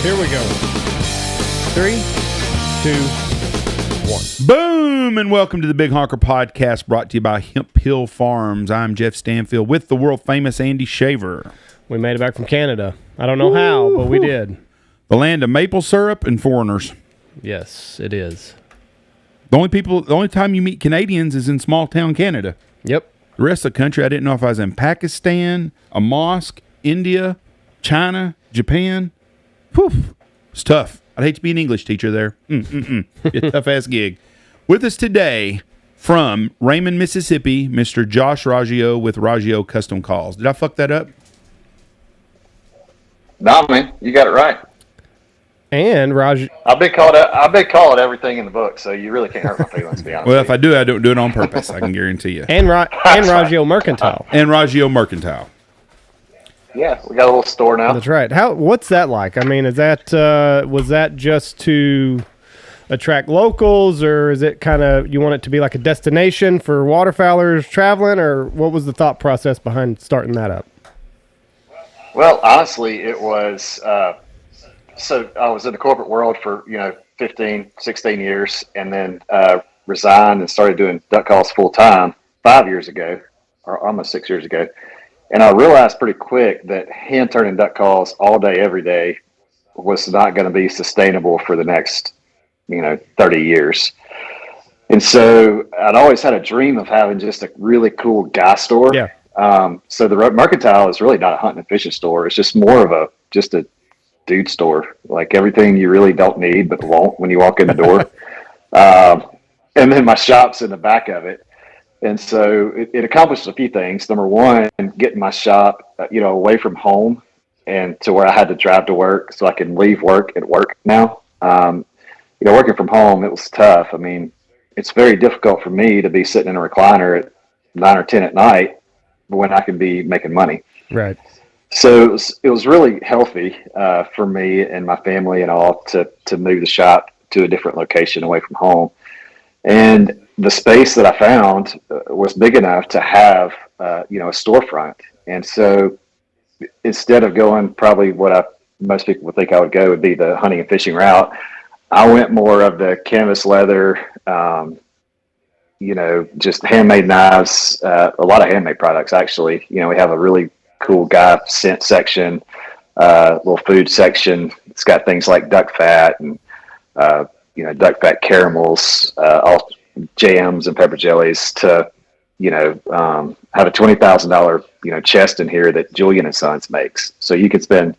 Here we go. 3, 2, 1. Boom! And welcome to the Big Honker Podcast, brought to you by Hemp Hill Farms. I'm Jeff Stanfield with the world-famous Andy Shaver. We made it back from Canada. I don't know how, but we did. The land of maple syrup and foreigners. Yes, it is. The only time you meet Canadians is in small-town Canada. Yep. The rest of the country, I didn't know if I was in Pakistan, a mosque, India, China, Japan. Whew. It's tough. I'd hate to be an English teacher there. Be a tough-ass gig. With us today from Raymond, Mississippi, Mr. Josh Rajio with Rajio Custom Calls. Did I fuck that up? Nah, man, you got it right. And Raj, I've been called everything in the book, so you really can't hurt my feelings, to be honest. Well, if I do, I don't do it on purpose. I can guarantee you. and Rajio Mercantile. And Rajio Mercantile. Yeah, we got a little store now. That's right. What's that like? I mean, is that was that just to attract locals, or is it kind of you want it to be like a destination for waterfowlers traveling, or what was the thought process behind starting that up? Well, honestly, it was so I was in the corporate world for 15, 16 years, and then resigned and started doing duck calls full time 5 years ago, or almost 6 years ago. And I realized pretty quick that hand turning duck calls all day, every day was not going to be sustainable for the next, 30 years. And so I'd always had a dream of having just a really cool guy store. Yeah. So the Mercantile is really not a hunting and fishing store. It's just more of just a dude store, like everything you really don't need but want when you walk in the door. And then my shop's in the back of it. And so it accomplished a few things. Number one, getting my shop, away from home and to where I had to drive to work so I can leave work at work now. Working from home, it was tough. I mean, it's very difficult for me to be sitting in a recliner at 9 or 10 at night when I can be making money. Right. So it was really healthy for me and my family and all to move the shop to a different location away from home. And the space that I found was big enough to have, a storefront. And so instead of going probably what most people would think I would go would be the hunting and fishing route, I went more of the canvas leather, just handmade knives, a lot of handmade products, actually. We have a really cool guy scent section, little food section. It's got things like duck fat and, duck fat caramels, all jams and pepper jellies to, have a $20,000, chest in here that Julian and Sons makes. So you can spend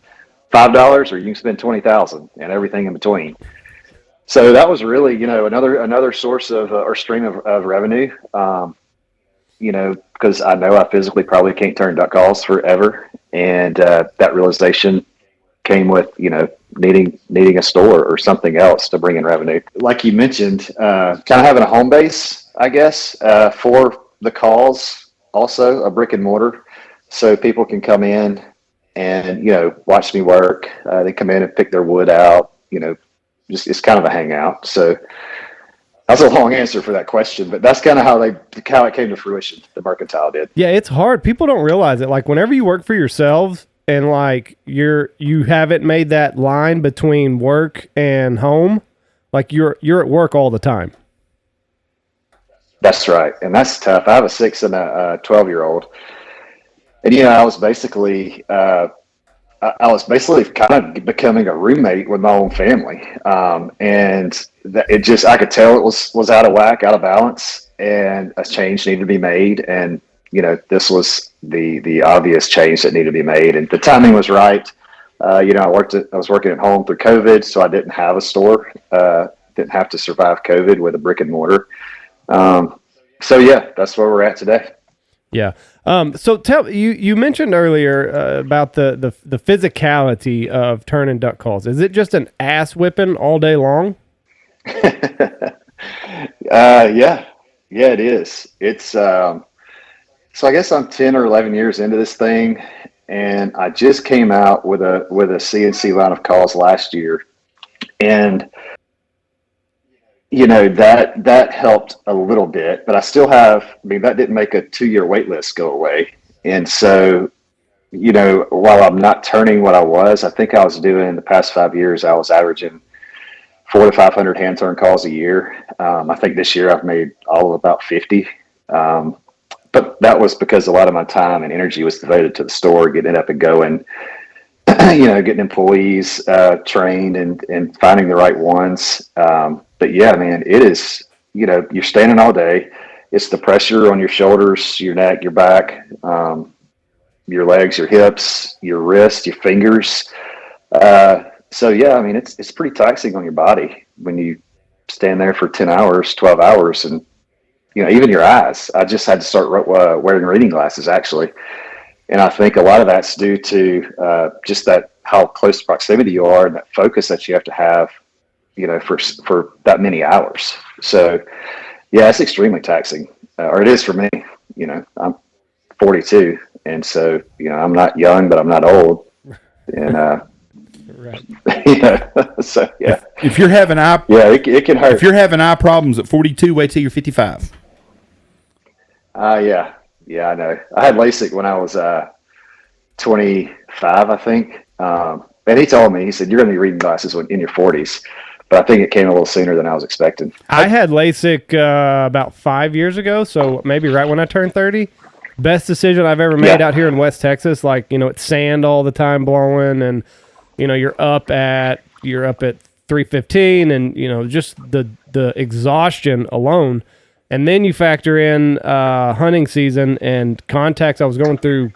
$5 or you can spend $20,000 and everything in between. So that was really, another source of or stream of revenue, because I know I physically probably can't turn duck calls forever. And that realization came with, needing a store or something else to bring in revenue. Like you mentioned, kind of having a home base, I guess, for the calls, also a brick and mortar. So people can come in and, watch me work. They come in and pick their wood out, just it's kind of a hangout. So that's a long answer for that question, but that's kind of how it came to fruition. The Mercantile did. Yeah, it's hard. People don't realize it. Like whenever you work for yourselves and like you haven't made that line between work and home, like you're at work all the time. That's right, and that's tough. I have a 6 and a 12-year-old, and I was basically. I was basically kind of becoming a roommate with my own family. And I could tell it was out of whack, out of balance, and a change needed to be made. And, this was the obvious change that needed to be made. And the timing was right. I was working at home through COVID, so I didn't have a store, didn't have to survive COVID with a brick and mortar. So yeah, that's where we're at today. Yeah. So tell you mentioned earlier about the physicality of turning duck calls. Is it just an ass whipping all day long? Yeah, it is. It's so I guess I'm 10 or 11 years into this thing, and I just came out with a CNC line of calls last year, and that helped a little bit, but I still have, that didn't make a 2-year wait list go away. And so while I'm not turning what I was, I think I was doing in the past 5 years, I was averaging 400 to 500 hand turn calls a year. I think this year I've made all of about 50. But that was because a lot of my time and energy was devoted to the store, getting it up and going, getting employees trained and finding the right ones. But yeah, man, it is, you're standing all day. It's the pressure on your shoulders, your neck, your back, your legs, your hips, your wrists, your fingers. So yeah, I mean, it's pretty taxing on your body when you stand there for 10 hours, 12 hours, and even your eyes. I just had to start wearing reading glasses, actually. And I think a lot of that's due to just that how close proximity you are and that focus that you have to have, for that many hours. So, yeah, it's extremely taxing, or it is for me. I'm 42, and so I'm not young, but I'm not old, and Right. so yeah. If you're having it can hurt. If you're having eye problems at 42, wait till you're 55. Yeah, I know. I had LASIK when I was 25, I think. And he told me, he said, you're going to be reading glasses in your 40s. But I think it came a little sooner than I was expecting. I had LASIK about 5 years ago, so maybe right when I turned 30. Best decision I've ever made out here in West Texas. Like, it's sand all the time blowing, and you're up at 315, and just the exhaustion alone. And then you factor in hunting season and contacts. I was going through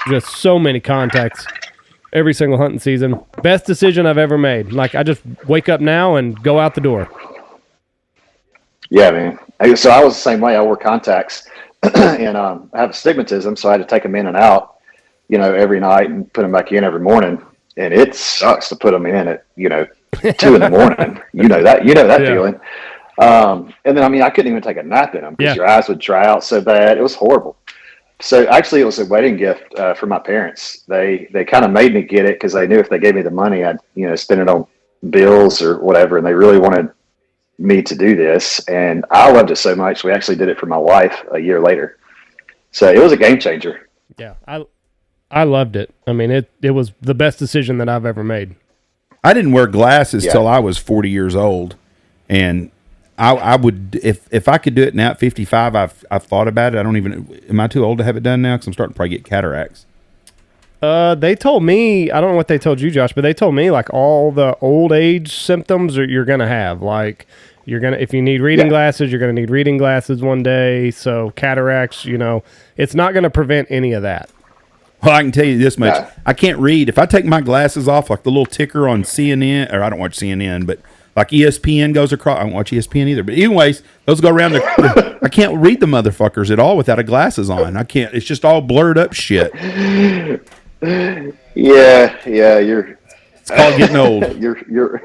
just so many contacts every single hunting season. Best decision I've ever made. Like, I just wake up now and go out the door. Yeah, man. So I was the same way. I wore contacts and I have astigmatism, so I had to take them in and out, every night and put them back in every morning. And it sucks to put them in at, 2 in the morning. that Yeah. feeling. And then, I couldn't even take a nap in them because your eyes would dry out so bad. It was horrible. So actually it was a wedding gift for my parents. They kind of made me get it because they knew if they gave me the money, I'd, spend it on bills or whatever. And they really wanted me to do this. And I loved it so much. We actually did it for my wife a year later. So it was a game changer. Yeah. I loved it. I mean, it was the best decision that I've ever made. I didn't wear glasses till I was 40 years old. And I would, if I could do it now at 55, I've thought about it. Am I too old to have it done now? Because I'm starting to probably get cataracts. They told me, I don't know what they told you, Josh, but they told me like all the old age symptoms you're going to have. Like if you need reading glasses, you're going to need reading glasses one day. So cataracts, it's not going to prevent any of that. Well, I can tell you this much. I can't read. If I take my glasses off, like the little ticker on CNN, or I don't watch CNN, but like ESPN goes across. I don't watch ESPN either. But anyways, those go around. I can't read the motherfuckers at all without a glasses on. I can't. It's just all blurred up shit. Yeah. It's called getting old. You're old.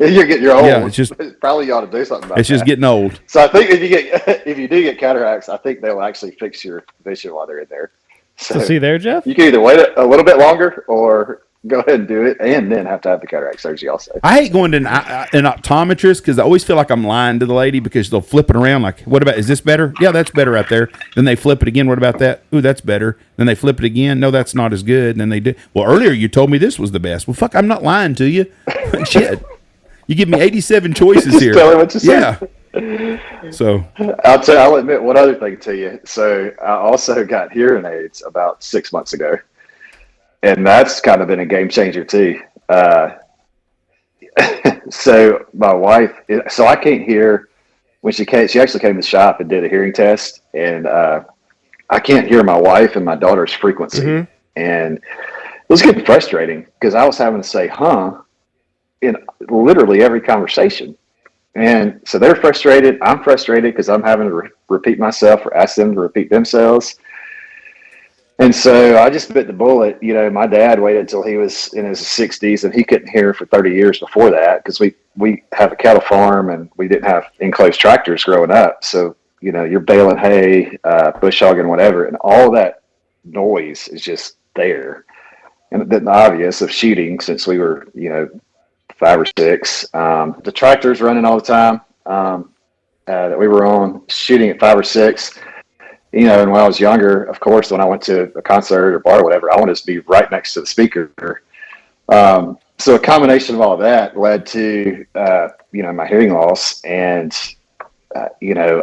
Yeah, it's just probably you ought to do something about it. It's just getting old. So I think if you do get cataracts, I think they'll actually fix your vision while they're in there. So see there, Jeff? You can either wait a little bit longer or go ahead and do it and then have to have the cataract surgery also. I hate going to an optometrist because I always feel like I'm lying to the lady because they'll flip it around like, what about, is this better? Yeah, that's better right there. Then they flip it again. What about that? Ooh, that's better. Then they flip it again. No, that's not as good. And then they do. Well, earlier you told me this was the best. Well, fuck, I'm not lying to you. Shit. You give me 87 choices here. Tell me what you say. Yeah. So I'll admit one other thing to you. So I also got hearing aids about 6 months ago. And that's kind of been a game changer too. So my wife, so I can't hear when she actually came to the shop and did a hearing test, and I can't hear my wife and my daughter's frequency. Mm-hmm. And it was getting frustrating because I was having to say, huh, in literally every conversation. And so they're frustrated. I'm frustrated because I'm having to repeat myself or ask them to repeat themselves. And so I just bit the bullet. My dad waited until he was in his 60s, and he couldn't hear for 30 years before that because we have a cattle farm and we didn't have enclosed tractors growing up. So, you're baling hay, bush hogging, whatever, and all that noise is just there. And it didn't obvious of shooting since we were, 5 or 6. The tractor's running all the time that we were on, shooting at 5 or 6. you know, and when I was younger, of course, when I went to a concert or bar or whatever, I wanted to be right next to the speaker. So a combination of all of that led to, you know, my hearing loss. And, you know,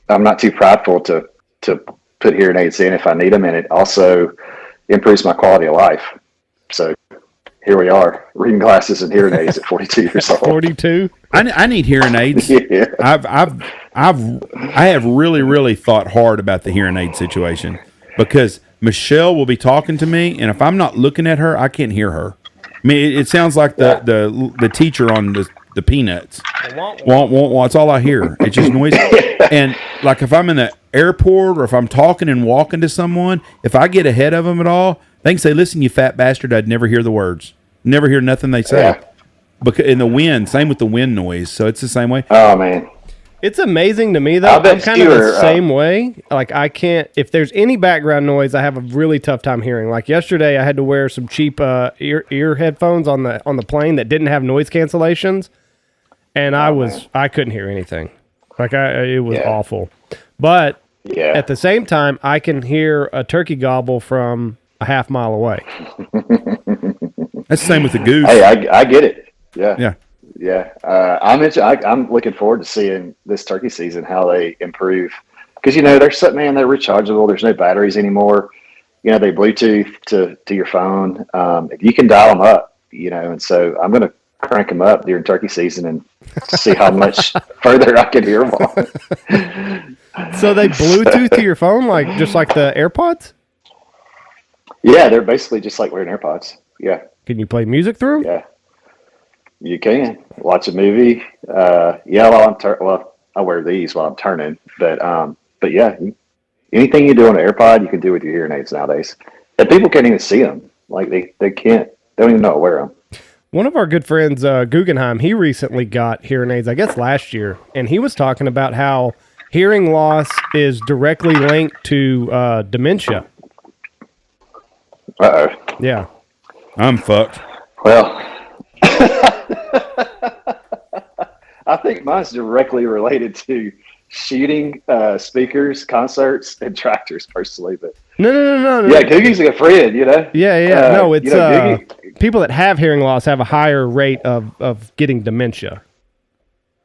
I'm not too prideful to put hearing aids in if I need them. And it also improves my quality of life. So here we are, reading glasses and hearing aids at 42 years old. 42. I need hearing aids. Yeah. I have really thought hard about the hearing aid situation, because Michelle will be talking to me, and if I'm not looking at her, I can't hear her. I mean, it sounds like the teacher on the Peanuts. It's all I hear. It's just noise. And like if I'm in the airport or if I'm talking and walking to someone, if I get ahead of them at all, they can say, "Listen, you fat bastard," I'd never hear the words. Never hear nothing they say. Yeah. Because in the wind, same with the wind noise. So it's the same way. Oh, man. It's amazing to me, though. I bet I'm kind you of were, the same way. Like, I can't, if there's any background noise, I have a really tough time hearing. Like yesterday, I had to wear some cheap ear headphones on the plane that didn't have noise cancellations, and I couldn't hear anything. Like, it was awful. But at the same time, I can hear a turkey gobble from a half mile away. That's the same with the goose. Hey, I get it. Yeah. Yeah. Yeah, I'm looking forward to seeing this turkey season how they improve, because you know they're rechargeable. There's no batteries anymore. You know, they Bluetooth to your phone. If you can dial them up, you know, and so I'm going to crank them up during turkey season and see how much further I can hear them on. So they Bluetooth to your phone, just like the AirPods? Yeah, they're basically just like wearing AirPods. Yeah. Can you play music through them? Yeah. You can watch a movie. While I wear these while I'm turning, but yeah, anything you do on an AirPod, you can do with your hearing aids nowadays. And people can't even see them. Like they don't even know how to wear them. One of our good friends, Guggenheim, he recently got hearing aids, I guess last year, and he was talking about how hearing loss is directly linked to dementia. Uh-oh. Yeah. I'm fucked. Well, I think mine's directly related to shooting, speakers, concerts, and tractors, personally. But no. Yeah, Googie's a good friend, you know? Yeah. No, it's Googie, people that have hearing loss have a higher rate of getting dementia.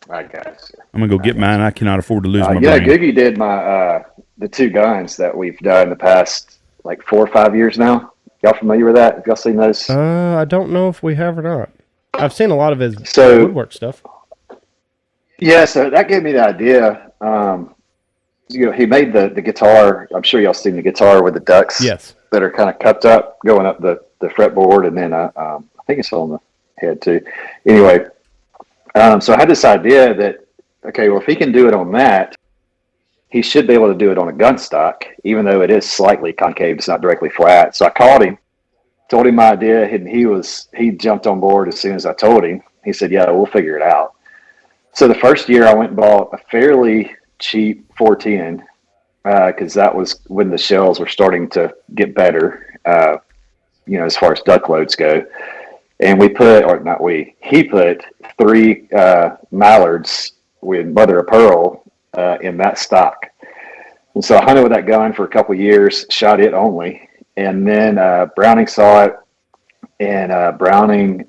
I got you. I'm going to go get mine. I cannot afford to lose my Yeah, brain. Googie did my the two guns that we've done the past, 4 or 5 years now. Y'all familiar with that? Have y'all seen those? I don't know if we have or not. I've seen a lot of his woodwork stuff. Yeah, so that gave me the idea. You know, he made the guitar. I'm sure y'all seen the guitar with the ducks. Yes. That are kind of cupped up, going up the fretboard, and then I think it's on the head too. Anyway, so I had this idea that, okay, well, if he can do it on that, he should be able to do it on a gun stock, even though it is slightly concave. It's not directly flat. So I called him, told him my idea, and he jumped on board as soon as I told him. He said, "Yeah, we'll figure it out." So the first year I went and bought a fairly cheap 410, because that was when the shells were starting to get better, you know, as far as duck loads go. And he put 3 mallards with mother of pearl in that stock. And so I hunted with that gun for a couple of years, shot it only. And then Browning saw it, and Browning,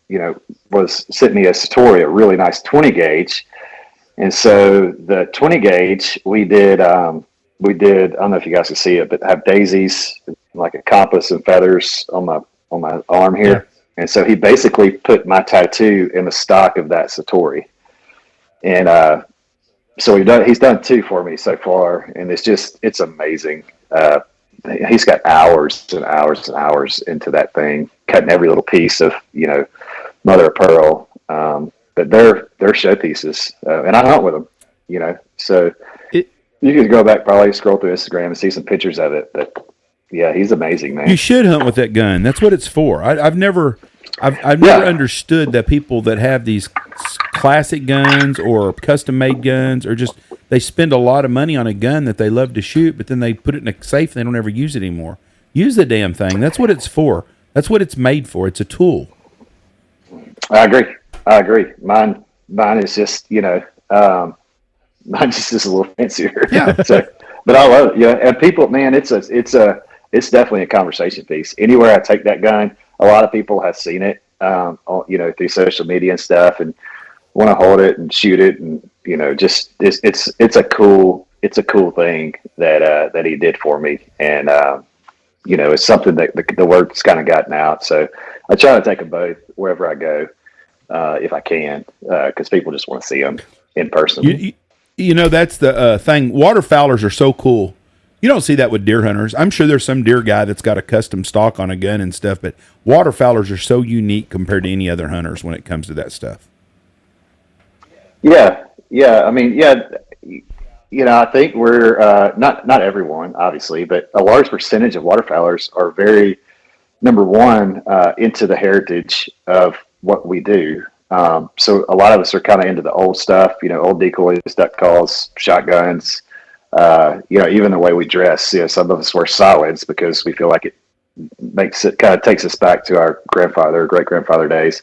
you know, was sent me a Satori, a really nice 20 gauge. And so the 20 gauge, we did, I don't know if you guys can see it, but have daisies, like a compass and feathers on my arm here. Yeah. And so he basically put my tattoo in the stock of that Satori. And so he's done 2 for me so far, and it's amazing. He's got hours and hours and hours into that thing, cutting every little piece of, you know, mother of pearl. But they're showpieces, and I hunt with them, you know. So you can go back, probably scroll through Instagram and see some pictures of it. But yeah, he's amazing, man. You should hunt with that gun. That's what it's for. I've never understood that people that have these classic guns or custom made guns, or just they spend a lot of money on a gun that they love to shoot, but then they put it in a safe and they don't ever use it anymore. Use the damn thing. That's what it's for. That's what it's made for. It's a tool. I agree. Mine is just, you know, Mine just is a little fancier. Yeah. So, but I love it. Yeah, and people, man, it's definitely a conversation piece. Anywhere I take that gun, a lot of people have seen it, through social media and stuff, and want to hold it and shoot it, and just it's a cool thing that he did for me, and it's something that the word's kind of gotten out. So I try to take them both wherever I go, if I can, because people just want to see them in person. That's the thing. Waterfowlers are so cool. You don't see that with deer hunters. I'm sure there's some deer guy that's got a custom stock on a gun and stuff, but waterfowlers are so unique compared to any other hunters when it comes to that stuff. Yeah. I mean, I think we're not everyone, obviously, but a large percentage of waterfowlers are very, number one, into the heritage of what we do. So a lot of us are kind of into the old stuff, old decoys, duck calls, shotguns, even the way we dress. Some of us wear solids because we feel like it kind of takes us back to our grandfather, great grandfather days.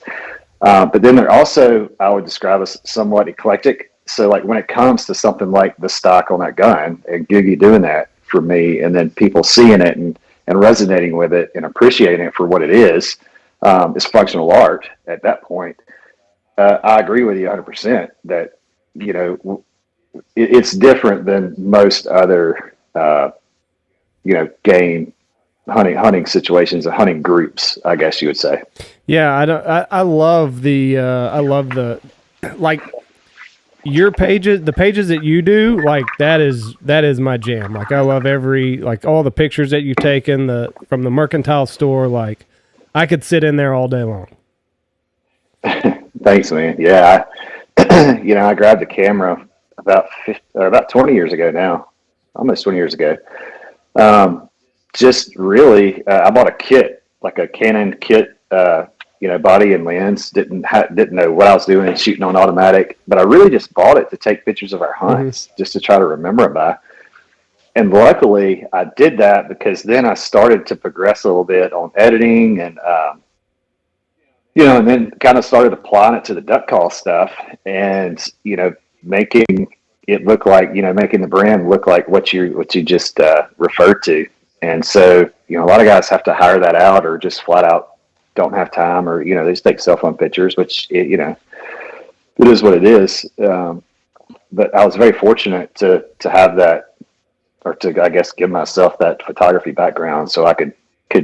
But then they're also, I would describe as somewhat eclectic. So like when it comes to something like the stock on that gun and Googie doing that for me, and then people seeing it and resonating with it and appreciating it for what it is functional art at that point. I agree with you 100% that, it's different than most other, game hunting situations and hunting groups, I guess you would say. Yeah. I love the like your pages, the pages that you do, like that is my jam. Like I love all the pictures that you've taken from the Mercantile store. Like I could sit in there all day long. Thanks, man. Yeah. I grabbed the camera about 20 years ago now, almost 20 years ago. Just really, I bought a kit, like a Canon kit, body and lens. Didn't know what I was doing, shooting on automatic, but I really just bought it to take pictures of our hunts, just to try to remember them by. And luckily, I did that because then I started to progress a little bit on editing and, and then kind of started applying it to the duck call stuff and, making it look like, making the brand look like what you just referred to. And so, a lot of guys have to hire that out or just flat out don't have time or, they just take cell phone pictures, which, it is what it is. But I was very fortunate to have that, or to, I guess, give myself that photography background so I could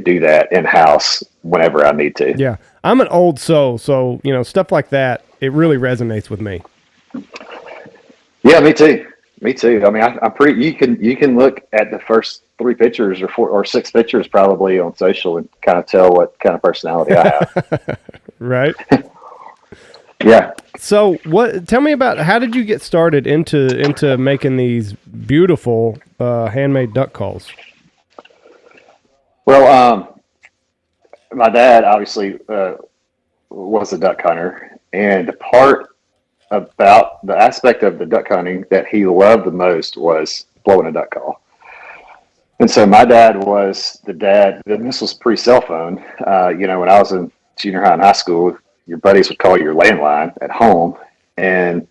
do that in-house whenever I need to. Yeah. I'm an old soul, so, stuff like that, it really resonates with me. Yeah, me too. I mean, I'm pretty. You can look at the first 3 pictures or 4 or 6 pictures probably on social and kind of tell what kind of personality I have. Right. Yeah. So, tell me about how did you get started into making these beautiful handmade duck calls? Well, my dad obviously was a duck hunter, and the part about the aspect of the duck hunting that he loved the most was blowing a duck call. And so my dad was the dad, and this was pre-cell phone. When I was in junior high and high school, your buddies would call your landline at home, and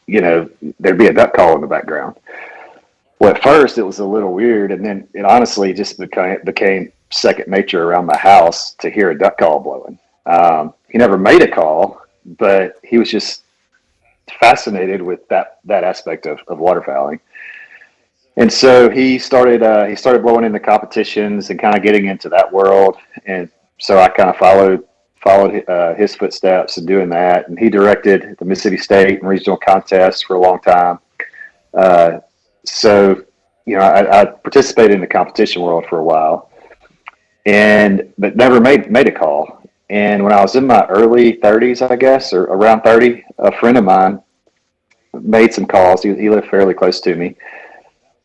there'd be a duck call in the background. Well, at first it was a little weird, and then it honestly just became second nature around my house to hear a duck call blowing. He never made a call, but he was just fascinated with that aspect of waterfowling. And so he started blowing in the competitions and kind of getting into that world. And so I kind of followed his footsteps in doing that. And he directed the Mississippi State and regional contests for a long time. So I participated in the competition world for a while, but never made a call. And when I was in my early 30s, I guess, or around 30, a friend of mine made some calls. He lived fairly close to me.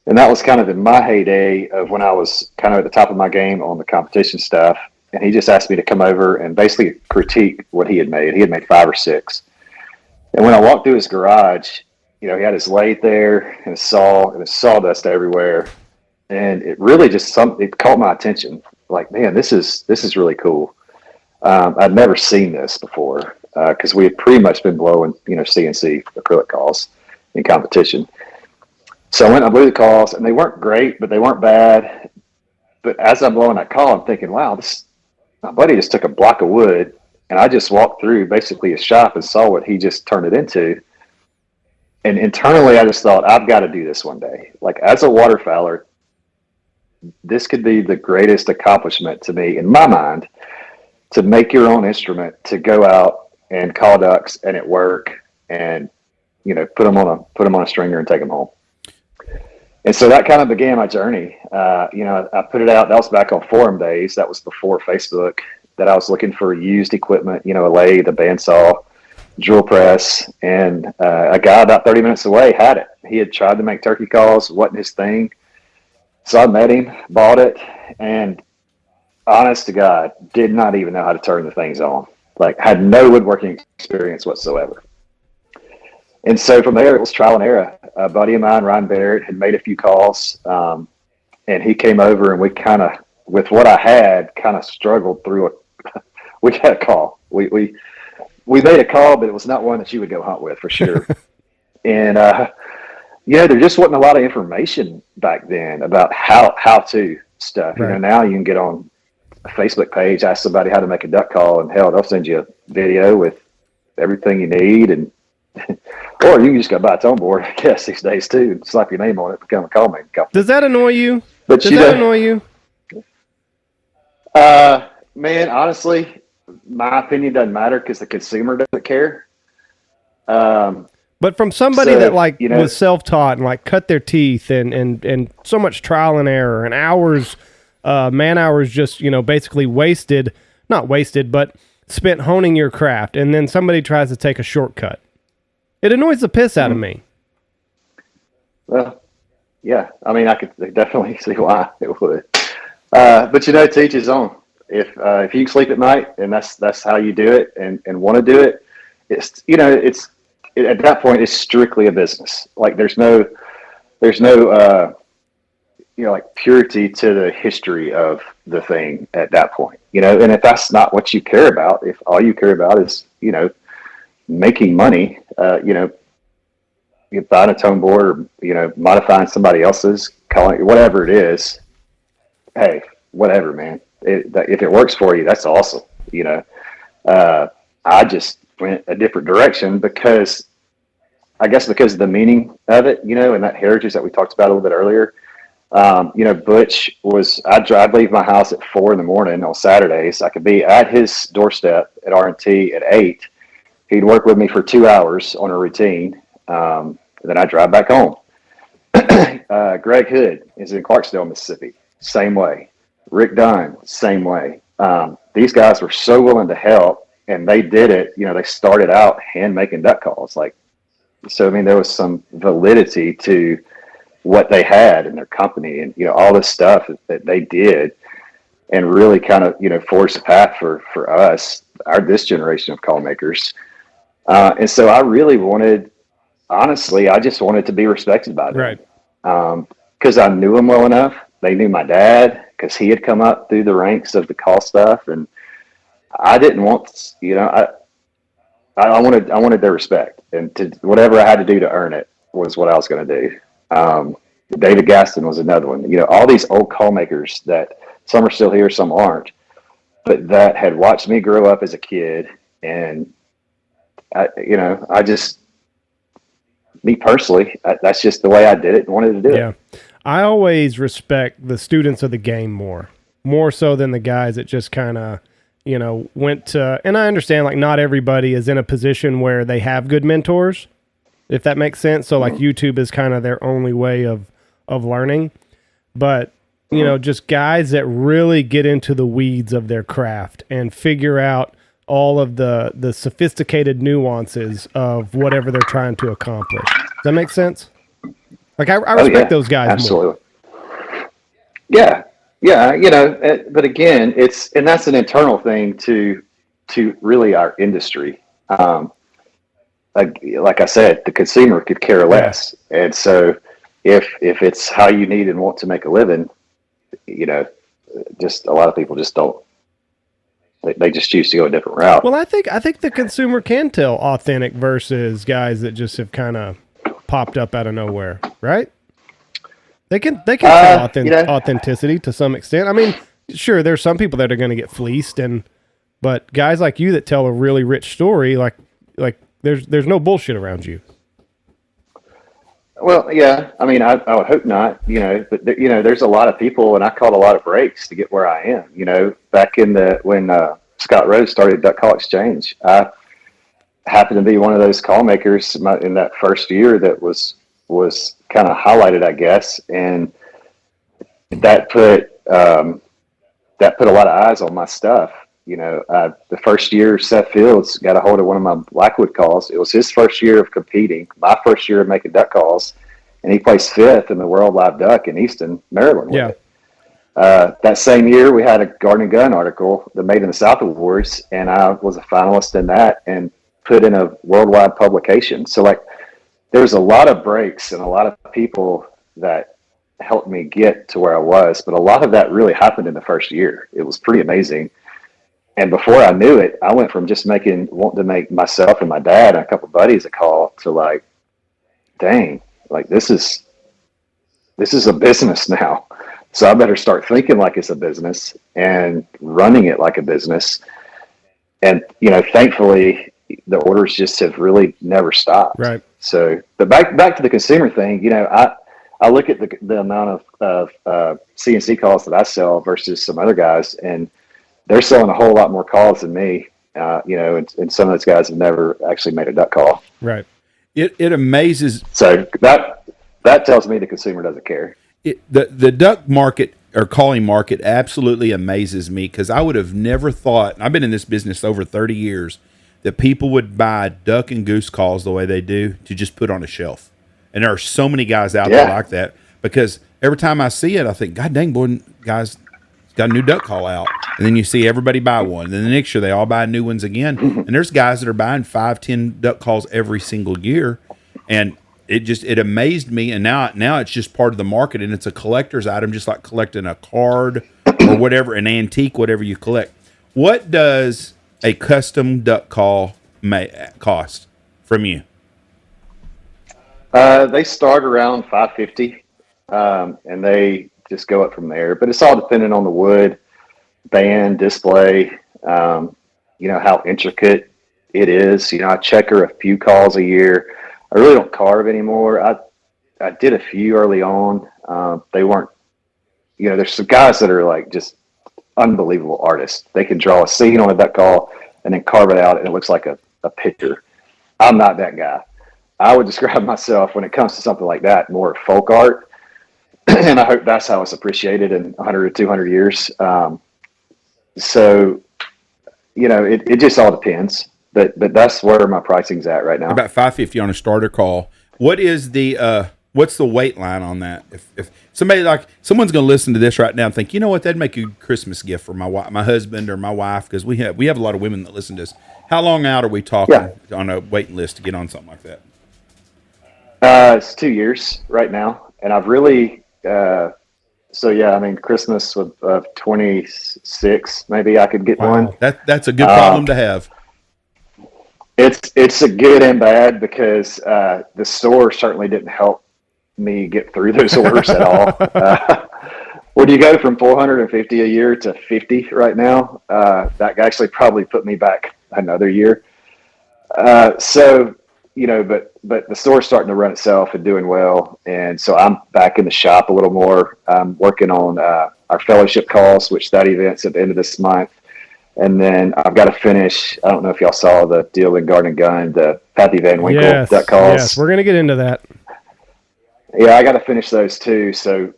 And that was kind of in my heyday of when I was kind of at the top of my game on the competition stuff. And he just asked me to come over and basically critique what he had made. He had made 5 or 6. And when I walked through his garage, he had his lathe there and his saw and his sawdust everywhere. And it really it caught my attention. Like, man, this is really cool. I'd never seen this before because we had pretty much been blowing, CNC acrylic calls. in competition. So I went and I blew the calls, and they weren't great, but they weren't bad. But as I'm blowing that call, I'm thinking, wow, my buddy just took a block of wood, and I just walked through basically his shop and saw what he just turned it into. And internally, I just thought, I've got to do this one day. Like, as a waterfowler, this could be the greatest accomplishment to me, in my mind, to make your own instrument, to go out and call ducks and it work, and put them on a stringer and take them home. And so that kind of began my journey. I put it out. That was back on forum days. That was before Facebook. That I was looking for used equipment, a lathe, a bandsaw, drill press, and a guy about 30 minutes away had it. He had tried to make turkey calls, wasn't his thing. So I met him, bought it, and honest to God, did not even know how to turn the things on. Like, had no woodworking experience whatsoever. And so from there, it was trial and error. A buddy of mine, Ryan Barrett, had made a few calls, and he came over, and we kind of, with what I had, kind of struggled through it. We had a call. We made a call, but it was not one that you would go hunt with for sure. And there just wasn't a lot of information back then about how to stuff. Right. Now you can get on a Facebook page, ask somebody how to make a duck call, and hell, they'll send you a video with everything you need, and or you can just go buy a tone board, I guess, these days too, and slap your name on it, become a call making company. Does that annoy you? But Does that annoy you? Man, honestly, my opinion doesn't matter because the consumer doesn't care. But from somebody So, that was self-taught and cut their teeth and so much trial and error and hours, man hours just, basically not wasted, but spent honing your craft. And then somebody tries to take a shortcut. It annoys the piss out of me. Well, yeah, I mean, I could definitely see why it would. But to each his own. If you can sleep at night and that's how you do it and want to do it, it's at that point it's strictly a business. Like there's no purity to the history of the thing at that point. And if that's not what you care about, if all you care about is making money, you buying a tone board or modifying somebody else's, calling whatever it is, hey, whatever, man. If it works for you, that's awesome. I just went a different direction because of the meaning of it, and that heritage that we talked about a little bit earlier. Butch I'd leave my house at 4 a.m. on Saturdays. I could be at his doorstep at R&T at 8. He'd work with me for 2 hours on a routine. Then I'd drive back home. Greg Hood is in Clarksdale, Mississippi. Same way. Rick Dunn, same way. These guys were so willing to help, and they did it. They started out hand making duck calls. There was some validity to what they had in their company, and all this stuff that they did, and really kind of forged the path for us, this generation of call makers. And so I really wanted, honestly, I just wanted to be respected by them, right? Because I knew them well enough. They knew my dad because he had come up through the ranks of the call stuff, and I didn't want, I wanted their respect, and to whatever I had to do to earn it was what I was going to do. David Gaston was another one. All these old call makers that some are still here, some aren't, but that had watched me grow up as a kid, and I just, me personally, that's just the way I did it and wanted to do it. I always respect the students of the game more so than the guys that just kind of, went to, and I understand not everybody is in a position where they have good mentors, if that makes sense. So YouTube is kind of their only way of learning, but just guys that really get into the weeds of their craft and figure out all of the sophisticated nuances of whatever they're trying to accomplish. Does that make sense? I respect those guys. Absolutely. More. Yeah. But again, and that's an internal thing to really our industry. Like I said, the consumer could care less. And so if it's how you need and want to make a living, just a lot of people just don't, they just choose to go a different route. Well, I think the consumer can tell authentic versus guys that just have kind of popped up out of nowhere, right? They can tell authenticity to some extent. I mean, sure, there's some people that are going to get fleeced, but guys like you that tell a really rich story, like there's no bullshit around you. Well, yeah. I mean, I would hope not. But there's a lot of people, and I caught a lot of breaks to get where I am. Back in when Scott Rose started Duck Call Exchange, I happened to be one of those call makers in that first year that was kind of highlighted, I guess, and that put a lot of eyes on my stuff. The first year Seth Fields got a hold of one of my Blackwood calls. It was his first year of competing, my first year of making duck calls, and he placed 5th in the World Live Duck in Easton, Maryland. With it. That same year, we had a Garden and Gun article, the Made in the South Awards, and I was a finalist in that and put in a worldwide publication. So, there's a lot of breaks and a lot of people that helped me get to where I was, but a lot of that really happened in the first year. It was pretty amazing. And before I knew it, I went from just wanting to make myself and my dad and a couple of buddies a call to dang, this is a business now. So I better start thinking like it's a business and running it like a business. And, thankfully the orders just have really never stopped. Right. So, but back to the consumer thing, I look at the amount of CNC calls that I sell versus some other guys, and they're selling a whole lot more calls than me, and some of those guys have never actually made a duck call. Right. It amazes. So that tells me the consumer doesn't care. The duck market or calling market absolutely amazes me, because I would have never thought, and I've been in this business over 30 years, that people would buy duck and goose calls the way they do to just put on a shelf. And there are so many guys out there like that, because every time I see it, I think, God dang, boy, guys got a new duck call out. And then you see everybody buy one. And then the next year they all buy new ones again. And there's guys that are buying 5-10 duck calls every single year. And it amazed me. And now it's just part of the market, and it's a collector's item, just like collecting a card or whatever, an antique, whatever you collect. What does a custom duck call cost from you? They start around $550, and they just go up from there. But it's all dependent on the wood, band, display, how intricate it is. I checker a few calls a year. I really don't carve anymore. I did a few early on. They weren't, there's some guys that are just unbelievable artists. They can draw a scene on a duck call and then carve it out, and it looks like a picture. I'm not that guy. I would describe myself, when it comes to something like that, more folk art. And I hope that's how it's appreciated in 100 or 200 years. So, it just all depends. But that's where my pricing's at right now. About $550 on a starter call. What is what's the weight line on that? If someone's going to listen to this right now and think, you know what, that'd make a good Christmas gift for my husband or my wife, because we have a lot of women that listen to this. How long out are we talking on a waiting list to get on something like that? It's 2 years right now, and I've really Christmas of 26, maybe I could get one. That's a good problem to have. It's a good and bad, because the store certainly didn't help me get through those orders at all. When you go from 450 a year to 50 right now, that actually probably put me back another year. But the store's starting to run itself and doing well, and so I'm back in the shop a little more. I'm working on our fellowship calls, which that event's at the end of this month. And then I've got to finish. I don't know if y'all saw the deal in Garden and Gun, the Pappy Van Winkle duck calls. Yes, we're going to get into that. Yeah, I got to finish those too. So,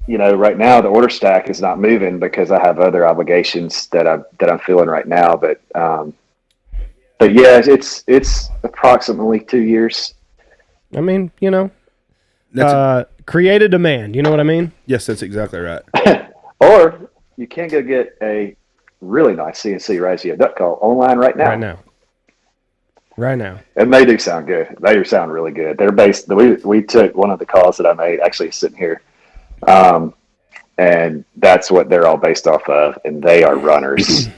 right now the order stack is not moving because I have other obligations that I'm feeling right now. But yeah, it's approximately 2 years. I mean, create a demand. You know what I mean? Yes, that's exactly right. Or you can go get a really nice CNC Rajio duck call online right now. Right now. And they do sound good. They do sound really good. They're based. We took one of the calls that I made, actually sitting here, and that's what they're all based off of. And they are runners.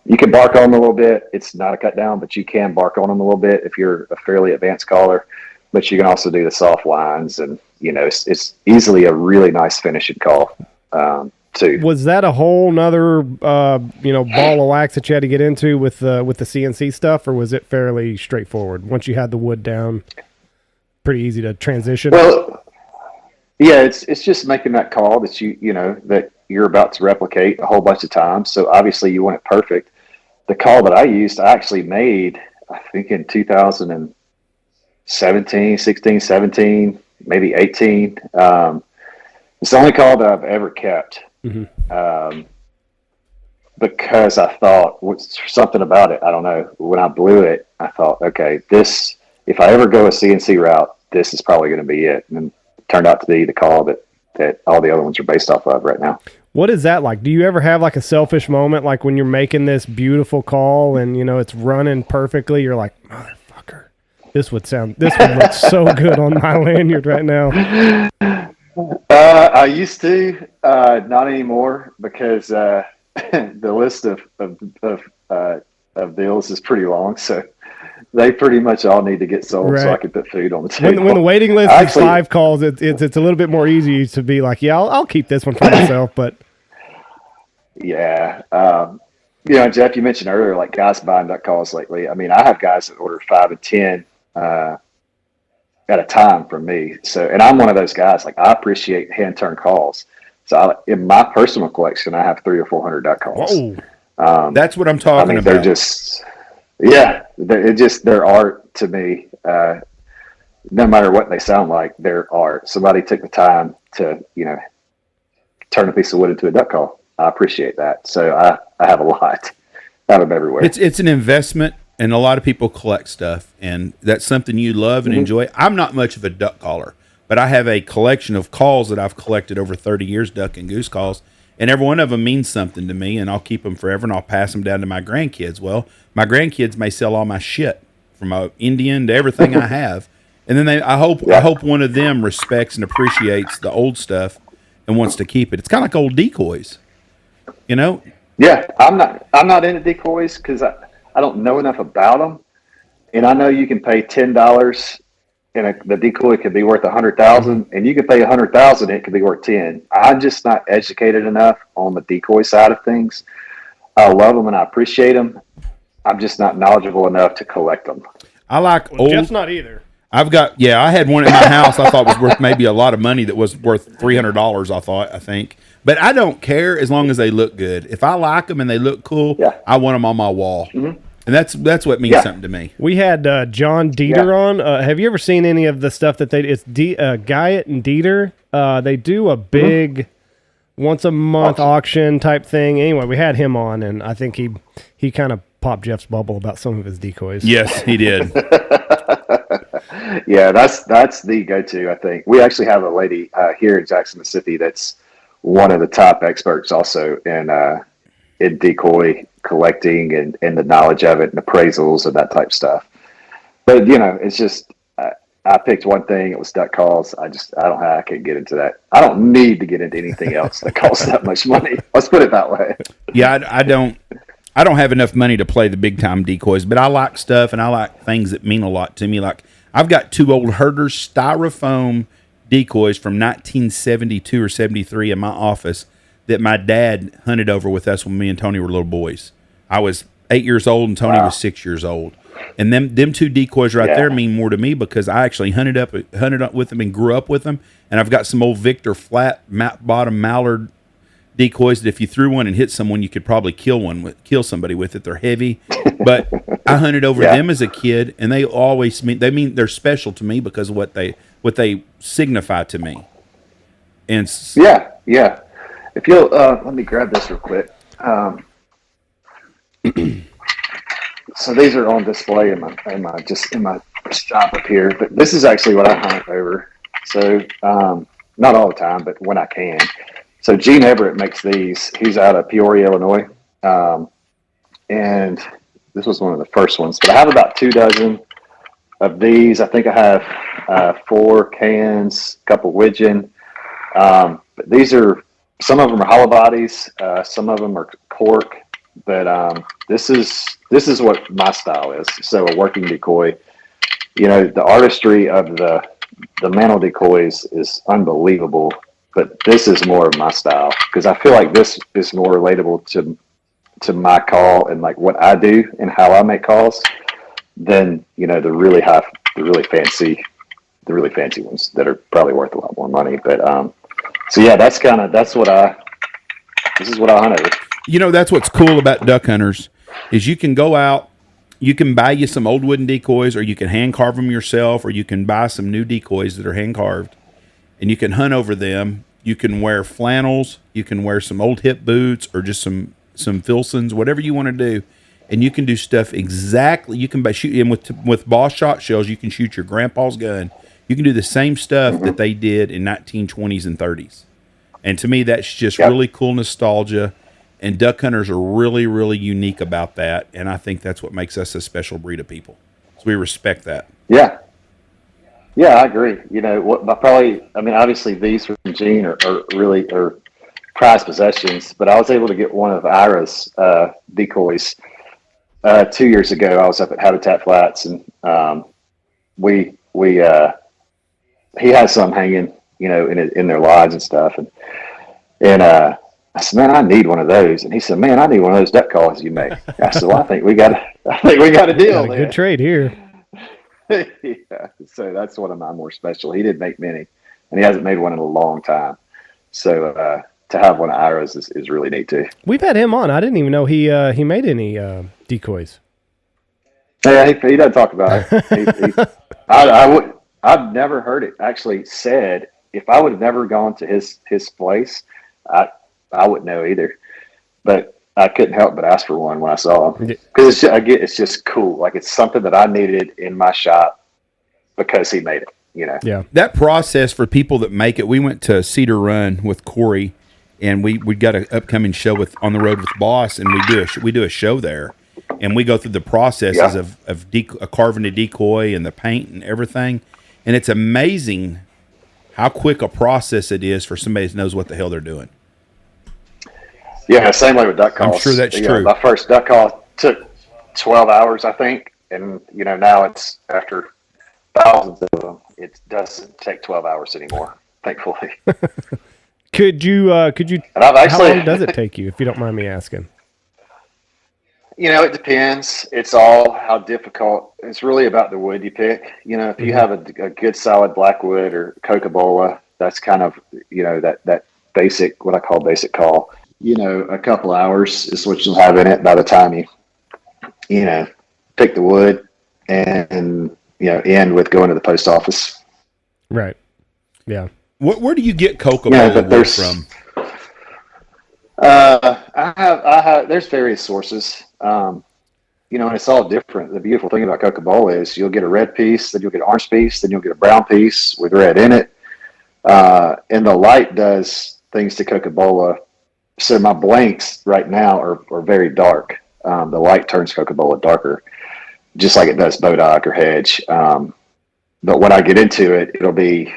You can bark on them a little bit. It's not a cut down, but you can bark on them a little bit if you're a fairly advanced caller. but you can also do the soft wines, and it's easily a really nice finishing call too. Was that a whole nother ball of wax that you had to get into with the CNC stuff, or was it fairly straightforward once you had the wood down? Pretty easy to transition. Well, yeah, it's just making that call that that you're about to replicate a whole bunch of times. So obviously you want it perfect. The call that I used, I actually made, I think in 2017, 16, 17, maybe 18. It's the only call that I've ever kept. Mm-hmm. Because I thought something about it. I don't know. When I blew it, I thought, okay, if I ever go a CNC route, this is probably going to be it. And it turned out to be the call that all the other ones are based off of right now. What is that like? Do you ever have like a selfish moment, like when you're making this beautiful call and it's running perfectly? You're like, motherfucker, this would look so good on my lanyard right now. I used to, not anymore, because the list of deals is pretty long. So they pretty much all need to get sold, so I can put food on the table. When the waiting list is 5 calls, it's a little bit more easy to be like, yeah, I'll keep this one for myself. But yeah, Jeff, you mentioned earlier, like guys buying duck calls lately. I mean, I have guys that order 5 and 10 at a time from me. So, and I'm one of those guys. Like, I appreciate hand turn calls. So, in my personal collection, I have 300 or 400 duck calls. That's what I'm talking about. They're just. Yeah, they're art to me. No matter what they sound like, they're art. Somebody took the time to, turn a piece of wood into a duck call. I appreciate that. So I have a lot. I have them everywhere. It's an investment, and a lot of people collect stuff, and that's something you love and enjoy. I'm not much of a duck caller, but I have a collection of calls that I've collected over 30 years, duck and goose calls. And every one of them means something to me, and I'll keep them forever, and I'll pass them down to my grandkids. Well, my grandkids may sell all my shit, from a Indian to everything I have, and then I hope one of them respects and appreciates the old stuff and wants to keep it. It's kind of like old decoys, Yeah, I'm not into decoys because I don't know enough about them, and I know you can pay $10. And the decoy could be worth $100,000, and you could pay $100,000, it could be worth 10. I'm just not educated enough on the decoy side of things. I love them and I appreciate them. I'm just not knowledgeable enough to collect them. I like old. Jeff's not either. I had one at my house. I thought was worth maybe a lot of money. That was worth $300. I think, but I don't care as long as they look good. If I like them and they look cool, I want them on my wall. Mm-hmm. And that's what means something to me. We had John Dieter on. Have you ever seen any of the stuff that it's Guyot and Dieter? They do a big once a month auction type thing. Anyway, we had him on, and I think he kind of popped Jeff's bubble about some of his decoys. Yes, he did. Yeah, that's the go-to. I think we actually have a lady here in Jackson, Mississippi, that's one of the top experts also in decoy collecting and the knowledge of it and appraisals and that type stuff. But it's just I picked one thing. It was duck calls. I can't get into that. I don't need to get into anything else that costs that much money. Let's put it that way. Yeah, I don't have enough money to play the big time decoys, but I like stuff and I like things that mean a lot to me. Like I've got 2 old Herder's styrofoam decoys from 1972 or 73 in my office that my dad hunted over with us when me and Tony were little boys. I was 8 years old and Tony was 6 years old. And them 2 decoys right there mean more to me because I actually hunted up with them and grew up with them. And I've got some old Victor flat bottom mallard decoys that if you threw one and hit someone, you could probably kill somebody with it. They're heavy, but I hunted over them as a kid, and they always they're special to me because of what they signify to me. And if you'll let me grab this real quick. So these are on display in my shop up here, but this is actually what I hunt over. So not all the time, but when I can. So Gene Everett makes these. He's out of Peoria, Illinois, and this was one of the first ones. But I have about 2 dozen of these. I think I have 4 cans, a couple widgeon. But these are, some of them are hollow bodies, some of them are cork. But this is what my style is. So a working decoy. the artistry of the mantle decoys is unbelievable, but this is more of my style because I feel like this is more relatable to my call and like what I do and how I make calls than the really fancy ones that are probably worth a lot more money. But so yeah, this is what I hunt over. That's what's cool about duck hunters is you can go out, you can buy you some old wooden decoys, or you can hand carve them yourself, or you can buy some new decoys that are hand carved, and you can hunt over them. You can wear flannels, you can wear some old hip boots, or just some Filsons, whatever you want to do, and you can do stuff exactly. You can shoot in with Boss shot shells. You can shoot your grandpa's gun. You can do the same stuff that they did in 1920s and 30s. And to me, that's just really cool nostalgia. And duck hunters are really, really unique about that. And I think that's what makes us a special breed of people. So we respect that. Yeah. Yeah, I agree. Obviously these from Gene are really prized possessions, but I was able to get one of Ira's decoys 2 years ago. I was up at Habitat Flats, and he has some hanging, in their lodge and stuff, and I said, man, I need one of those, and he said, man, I need one of those duck calls you make. I said, well, I think we got a deal. Got a good trade here. Yeah, so that's one of my more special. He didn't make many, and he hasn't made one in a long time. So to have one of Ira's is really neat too. We've had him on. I didn't even know he made any decoys. Yeah, he doesn't talk about it. I've never heard it actually said. If I would have never gone to his place, I wouldn't know either. But I couldn't help but ask for one when I saw him because it's just cool. Like it's something that I needed in my shop because he made it. Yeah. That process for people that make it. We went to Cedar Run with Corey, and we got an upcoming show on the road with Boss, and we do a show there, and we go through the processes of carving a decoy and the paint and everything, and it's amazing how quick a process it is for somebody that knows what the hell they're doing. Yeah, same way with duck calls. I'm sure that's true. My first duck call took 12 hours, I think, and now it's after thousands of them. It doesn't take 12 hours anymore, thankfully. Could you? And I've actually, how long does it take you, if you don't mind me asking? It depends. It's all how difficult. It's really about the wood you pick. If you have a good solid blackwood or Coca-Cola, that's kind of that basic, what I call basic call. A couple hours is what you'll have in it by the time you pick the wood and end with going to the post office. Right. Yeah. Where do you get Coca-Cola wood from? I have. There's various sources. And it's all different. The beautiful thing about Coca-Cola is you'll get a red piece, then you'll get an orange piece, then you'll get a brown piece with red in it. And the light does things to Coca-Cola. So my blanks right now are very dark. The light turns Coca-Cola darker, just like it does Bodoc or Hedge. But when I get into it, it'll be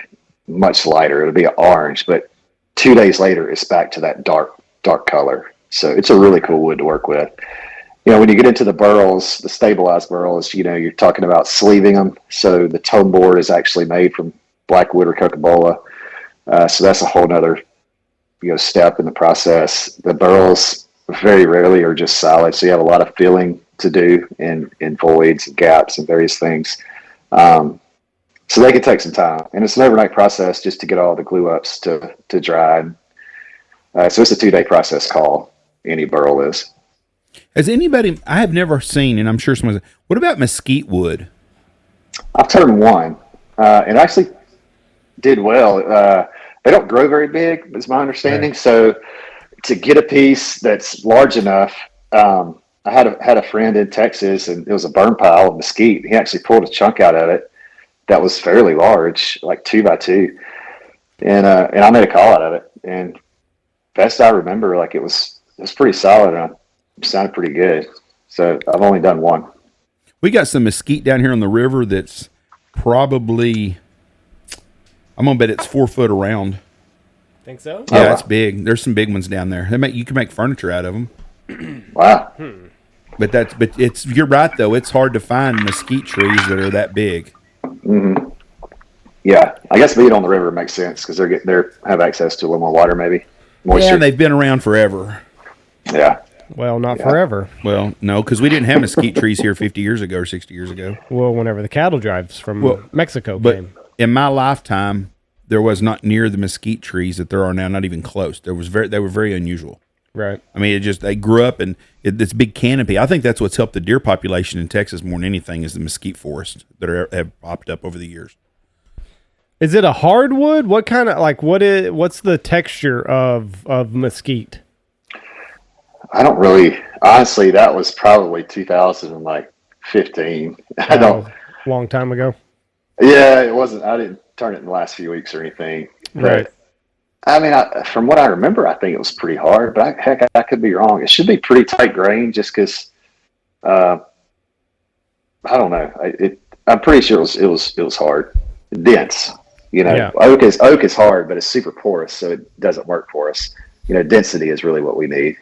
much lighter. It'll be an orange, but 2 days later, it's back to that dark color. So it's a really cool wood to work with. When you get into the burls, the stabilized burls, you're talking about sleeving them. So the tone board is actually made from blackwood or Coca-Cola. So that's a whole nother, step in the process. The burls very rarely are just solid. So you have a lot of filling to do in voids and gaps and various things. So they can take some time, and it's an overnight process just to get all the glue ups to dry. So it's a 2-day process call. Any burl is. Has anybody? I have never seen, and I'm sure someone's. What about mesquite wood? I've turned one, and actually did well. They don't grow very big, is my understanding. Right. So to get a piece that's large enough, I had a friend in Texas, and it was a burn pile of mesquite. He actually pulled a chunk out of it that was fairly large, like 2 by 2, and I made a call out of it. And best I remember, like it was pretty solid, and it sounded pretty good. So I've only done one. We got some mesquite down here on the river that's probably, I'm gonna bet it's 4 foot around. Think so? Yeah, it's big. There's some big ones down there. You can make furniture out of them. Wow. But you're right though. It's hard to find mesquite trees that are that big. Mm-hmm. Yeah, I guess being on the river makes sense because they have access to a little more water, maybe moisture. Yeah, and they've been around forever. Yeah. Well, not forever. Well, no, because we didn't have mesquite trees here 50 years ago or 60 years ago. Well, whenever the cattle drives from Mexico But came. in my lifetime, there was not near the mesquite trees that there are now, not even close. They were very unusual. Right. I mean, they grew up and this big canopy. I think that's what's helped the deer population in Texas more than anything is the mesquite forests that have popped up over the years. Is it a hardwood? What kind of what's the texture of mesquite? I don't really, honestly, that was probably 2015. I don't. Long time ago. Yeah, it wasn't. I didn't turn it in the last few weeks or anything. Right. I mean, from what I remember, I think it was pretty hard, but I could be wrong. It should be pretty tight grain just because, I don't know. I'm pretty sure it was hard, dense. Oak is hard, but it's super porous, so it doesn't work for us. Density is really what we need.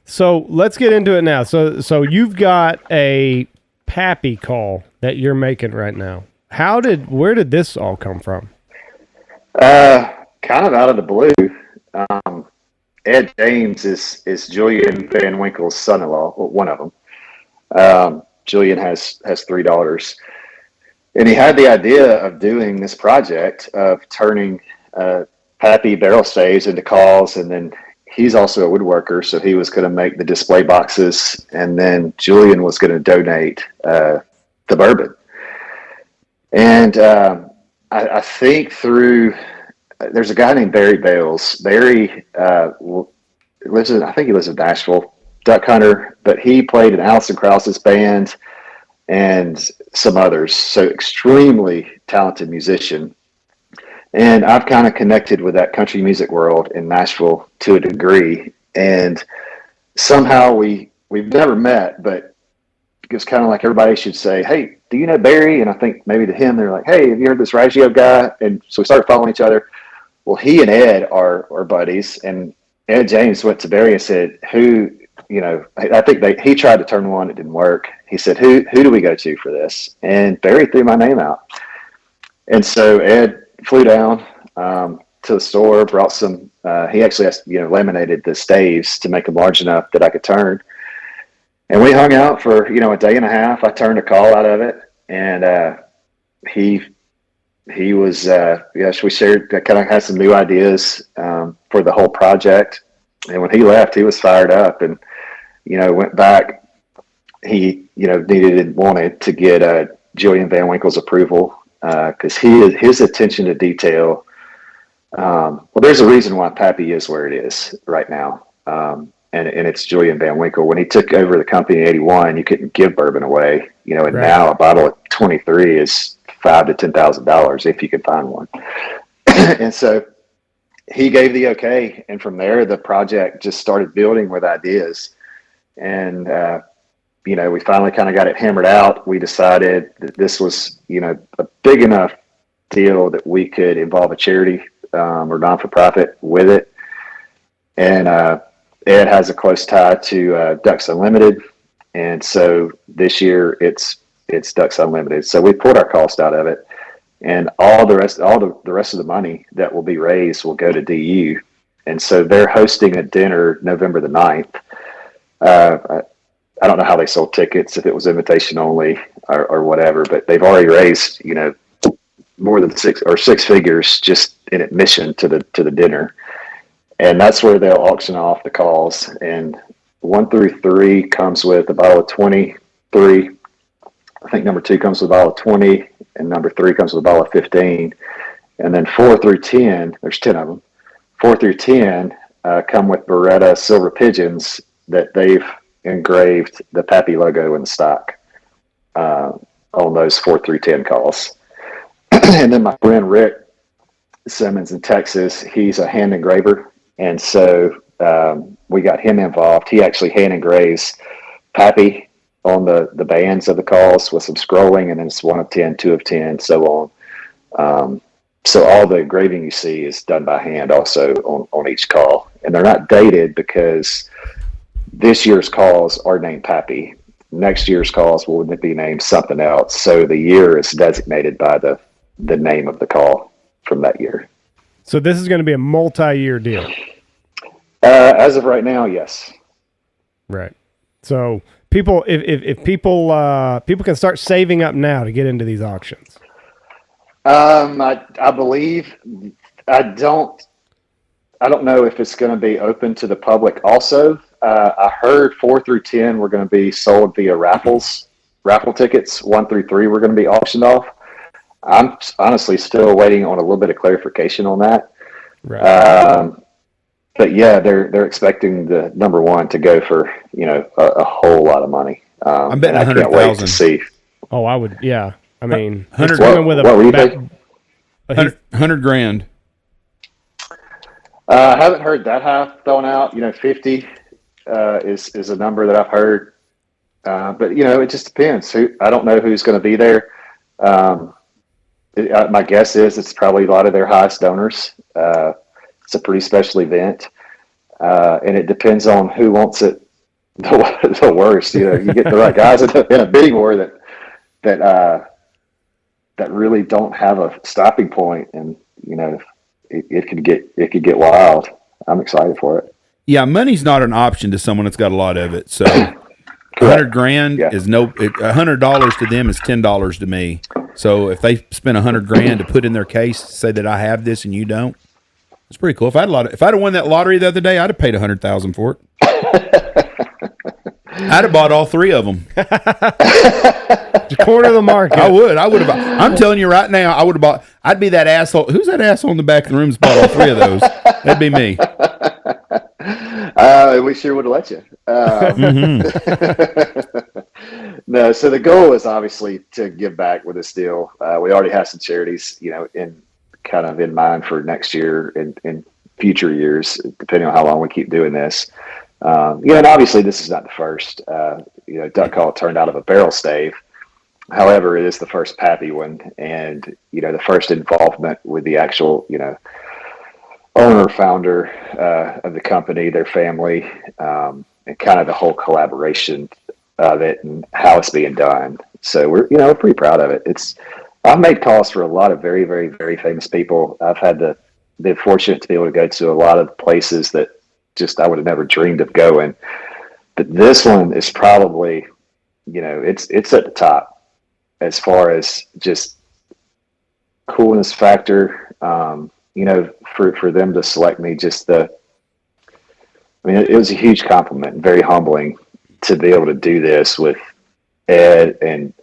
So let's get into it now. So you've got a Pappy call that you're making right now. Where did this all come from? Kind of out of the blue. Ed James is Julian Van Winkle's son-in-law, well, one of them. Julian has 3 daughters. And he had the idea of doing this project of turning Pappy barrel staves into calls, and then he's also a woodworker, so he was going to make the display boxes, and then Julian was going to donate the bourbon. And I think there's a guy named Barry Bales. Barry lives in Nashville, duck hunter, but he played in Alison Krause's band and some others. So extremely talented musician. And I've kind of connected with that country music world in Nashville to a degree. And somehow we've never met, but it's kind of like everybody should say, hey, do you know Barry? And I think maybe to him, they're like, hey, have you heard this Rajio guy? And so we started following each other. Well, he and Ed are buddies. And Ed James went to Barry and said, I think he tried to turn one. It didn't work. He said, who do we go to for this? And Barry threw my name out. And so Ed flew down to the store, brought some, he actually laminated the staves to make them large enough that I could turn. And we hung out for, a day and a half. I turned a call out of it. And he was, we shared, kind of had some new ideas for the whole project. And when he left, he was fired up and, went back. He, needed and wanted to get Julian Van Winkle's approval because his attention to detail. Well, there's a reason why Pappy is where it is right now. And it's Julian Van Winkle. When he took over the company in '81, you couldn't give bourbon away, and right. Now a bottle of 23 is $5,000 to $10,000 if you could find one. And so he gave the okay, and from there the project just started building with ideas. And we finally kind of got it hammered out. We decided that this was a big enough deal that we could involve a charity or non-for-profit with it. And Ed has a close tie to Ducks Unlimited, and so this year it's Ducks Unlimited. So we pulled our cost out of it, and all the rest of the money that will be raised will go to DU. And so they're hosting a dinner November the 9th. I don't know how they sold tickets, if it was invitation only or whatever, but they've already raised more than six figures just in admission to the dinner. And that's where they'll auction off the calls. And 1 through 3 comes with a bottle of 23. I think number 2 comes with a bottle of 20, and number 3 comes with a bottle of 15. And then 4 through 10, there's 10 of them. 4 through 10 come with Beretta silver pigeons that they've engraved the Pappy logo in the stock on those 4 through 10 calls. And then my friend Rick Simmons in Texas, he's a hand engraver. And so we got him involved. He actually hand engraves Pappy on the bands of the calls with some scrolling, and then it's 1 of 10, 2 of 10, so on. So all the engraving you see is done by hand also on each call. And they're not dated because this year's calls are named Pappy. next year's calls will be named something else. So the year is designated by the name of the call from that year. So this is going to be a multi-year deal. As of right now, yes. Right. So people, if people can start saving up now to get into these auctions. I believe, I don't know if it's going to be open to the public also. I heard 4 through 10 were going to be sold via raffle tickets. 1 through 3 were going to be auctioned off. I'm honestly still waiting on a little bit of clarification on that. Right. But yeah, they're expecting the number 1 to go for, a whole lot of money. I'm betting I can't wait to see. Oh, I would. Yeah. I mean, 100 what were you thinking? 100 grand. I haven't heard that high thrown out. 50 is a number that I've heard. But it just depends. I don't know who's going to be there. My guess is it's probably a lot of their highest donors. It's a pretty special event, and it depends on who wants it the worst. You get the right guys in a bidding war that really don't have a stopping point, and it could get wild. I'm excited for it. Yeah, money's not an option to someone that's got a lot of it. So, 100 grand is $100 to them is $10 to me. So if they spend 100 grand to put in their case to say that I have this and you don't, it's pretty cool. If I'd have won that lottery the other day, I'd have paid 100,000 for it. I'd have bought all 3 of them. The corner of the market. I would have. I'm telling you right now, I would have bought. I'd be that asshole. Who's that asshole in the back of the room that's bought all 3 of those? That'd be me. We sure would have let you. No, so the goal is obviously to give back with this deal. We already have some charities, in mind for next year and future years, depending on how long we keep doing this. And obviously this is not the first, duck call turned out of a barrel stave. However, it is the first Pappy one, and the first involvement with the actual, owner, founder of the company, their family, and kind of the whole collaboration of it and how it's being done. So we're pretty proud of it. I've made calls for a lot of very, very, very famous people. I've had been fortunate to be able to go to a lot of places that just I would have never dreamed of going. But this one is probably, it's at the top as far as just coolness factor. For them to select me, it was a huge compliment, very humbling to be able to do this with Ed and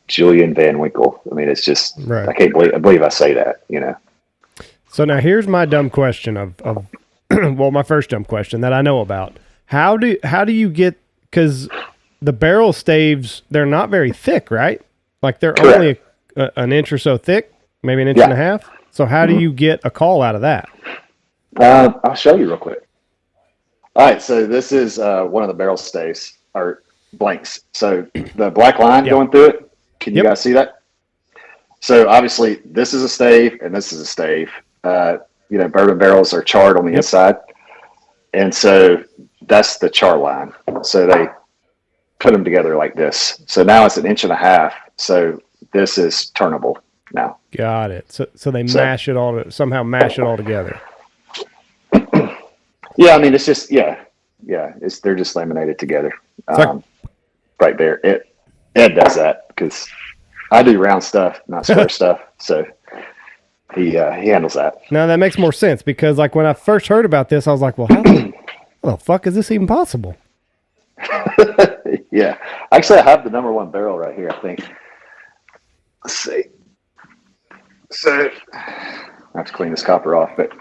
Julian Van Winkle. It's just right. I believe I say that. So now here's my dumb question of well, my first dumb question that I know about. How do you get, because the barrel staves, they're not very thick, right? Like they're Correct. only an inch or so thick, maybe an inch and a half. So how do you get a call out of that? I'll show you real quick. All right, so this is one of the barrel staves or blanks. So the black line going through it. Can you guys see that? So obviously this is a stave and this is a stave. Bourbon barrels are charred on the inside, and so that's the char line. So they put them together like this. So now it's an inch and a half. So this is turnable now. Got it. So they mash it all together. Yeah, it's just they're just laminated together. Right there. Ed does that because I do round stuff, not square stuff. So he handles that. Now that makes more sense because like when I first heard about this, I was like, well, how the fuck is this even possible? Yeah. Actually, I have the number 1 barrel right here, I think. Let's see. So I have to clean this copper off, but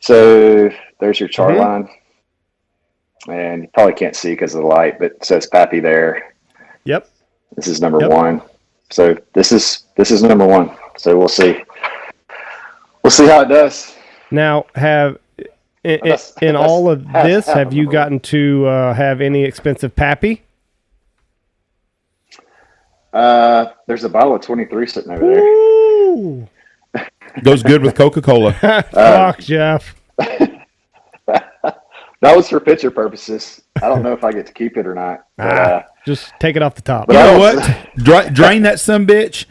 so there's your char line, and you probably can't see because of the light, but it says Pappy there. Yep. This is number 1. So this is number 1. So we'll see how it does. Now, in all of this, have you gotten to have any expensive Pappy? There's a bottle of 23 sitting over there. Ooh. Goes good with Coca-Cola. Fuck, Jeff. That was for picture purposes. I don't know if I get to keep it or not. But, Just take it off the top. You know what? Drain that sumbitch,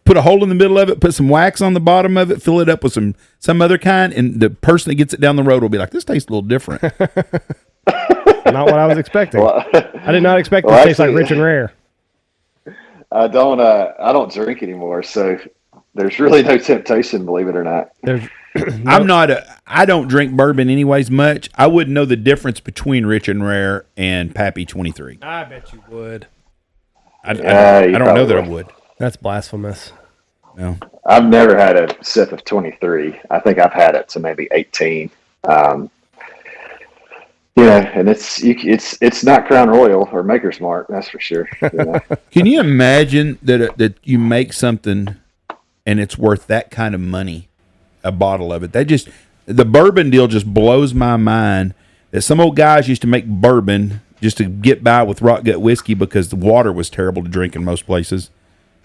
put a hole in the middle of it, put some wax on the bottom of it, fill it up with some other kind, and the person that gets it down the road will be like, "This tastes a little different." Not what I was expecting. Well, I did not expect it to taste like Rich and Rare. I don't drink anymore, so there's really no temptation, believe it or not. I don't drink bourbon anyways much. I wouldn't know the difference between Rich and Rare and Pappy 23. I bet you would. I don't know that I would. That's blasphemous. No. I've never had a sip of 23. I think I've had it to maybe 18. And it's not Crown Royal or Maker's Mark, that's for sure. Can you imagine that you make something and it's worth that kind of money, a bottle of it? The bourbon deal just blows my mind. That some old guys used to make bourbon just to get by with rock gut whiskey because the water was terrible to drink in most places.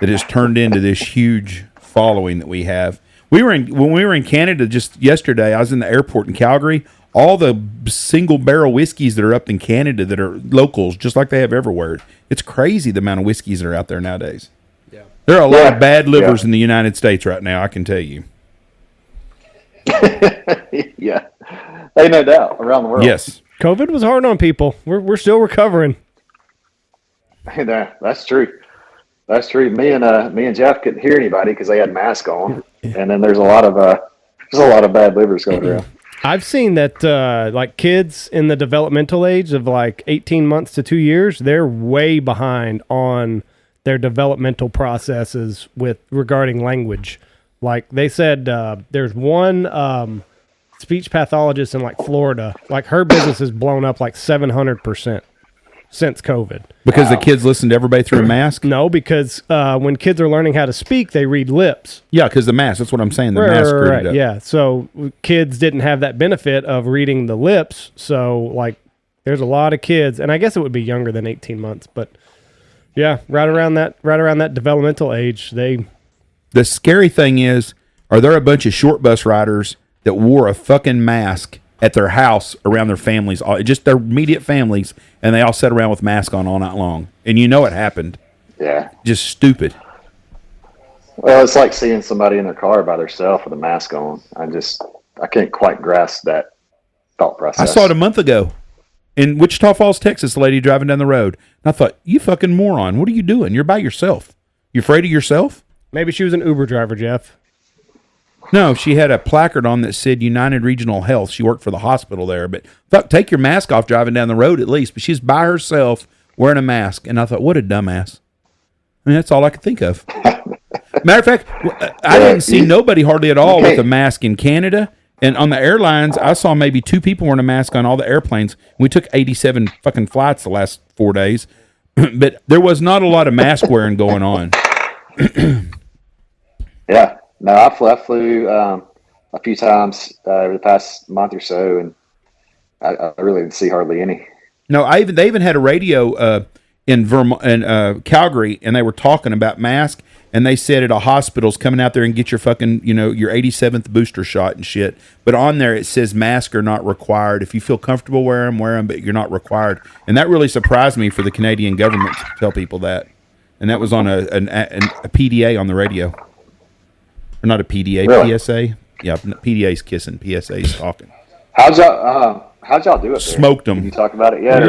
That has turned into this huge following that we have. When we were in Canada just yesterday, I was in the airport in Calgary. All the single barrel whiskeys that are up in Canada that are locals, just like they have everywhere. It's crazy the amount of whiskeys that are out there nowadays. Yeah. There are a lot of bad livers in the United States right now, I can tell you. Yeah. Hey, no doubt, around the world. Yes. COVID was hard on people. We're still recovering. That's true. That's true. Me and Jeff couldn't hear anybody because they had masks on, and then there's a lot of bad livers going around. I've seen that like kids in the developmental age of like 18 months to 2 years, they're way behind on their developmental processes regarding language. Like they said, there's one speech pathologist in like Florida, like her business has blown up like 700% since COVID. Because the kids listen to everybody through a mask? No, because when kids are learning how to speak, they read lips. Yeah, because the mask. That's what I'm saying. The mask screwed it up. Yeah, so kids didn't have that benefit of reading the lips. So, like, there's a lot of kids, and I guess it would be younger than 18 months, but yeah, right around that developmental age, The scary thing is, are there a bunch of short bus riders that wore a fucking mask at their house around their families, just their immediate families, and they all sat around with masks on all night long? And you know it happened. Yeah. Just stupid. Well, it's like seeing somebody in their car by themselves with a mask on. I can't quite grasp that thought process. I saw it a month ago in Wichita Falls, Texas, a lady driving down the road. And I thought, you fucking moron. What are you doing? You're by yourself. You afraid of yourself? Maybe she was an Uber driver, Jeff. No, she had a placard on that said United Regional Health. She worked for the hospital there. But fuck, take your mask off driving down the road at least. But she's by herself wearing a mask. And I thought, what a dumbass. I mean, that's all I could think of. Matter of fact, I didn't see nobody hardly at all with a mask in Canada. And on the airlines, I saw maybe 2 people wearing a mask on all the airplanes. We took 87 fucking flights the last 4 days. But there was not a lot of mask wearing going on. Yeah. No, I flew a few times over the past month or so, and I really didn't see hardly any. No, they even had a radio in Calgary, and they were talking about masks, and they said at a hospital's coming out there and get your fucking, your 87th booster shot and shit. But on there it says masks are not required. If you feel comfortable wear them, but you're not required. And that really surprised me for the Canadian government to tell people that. And that was on a PDA on the radio. Or not a PDA, really? PSA? Yeah, PDA's kissing, PSA's talking. How'd y'all do it there? Smoked them. Did you talk about it yet?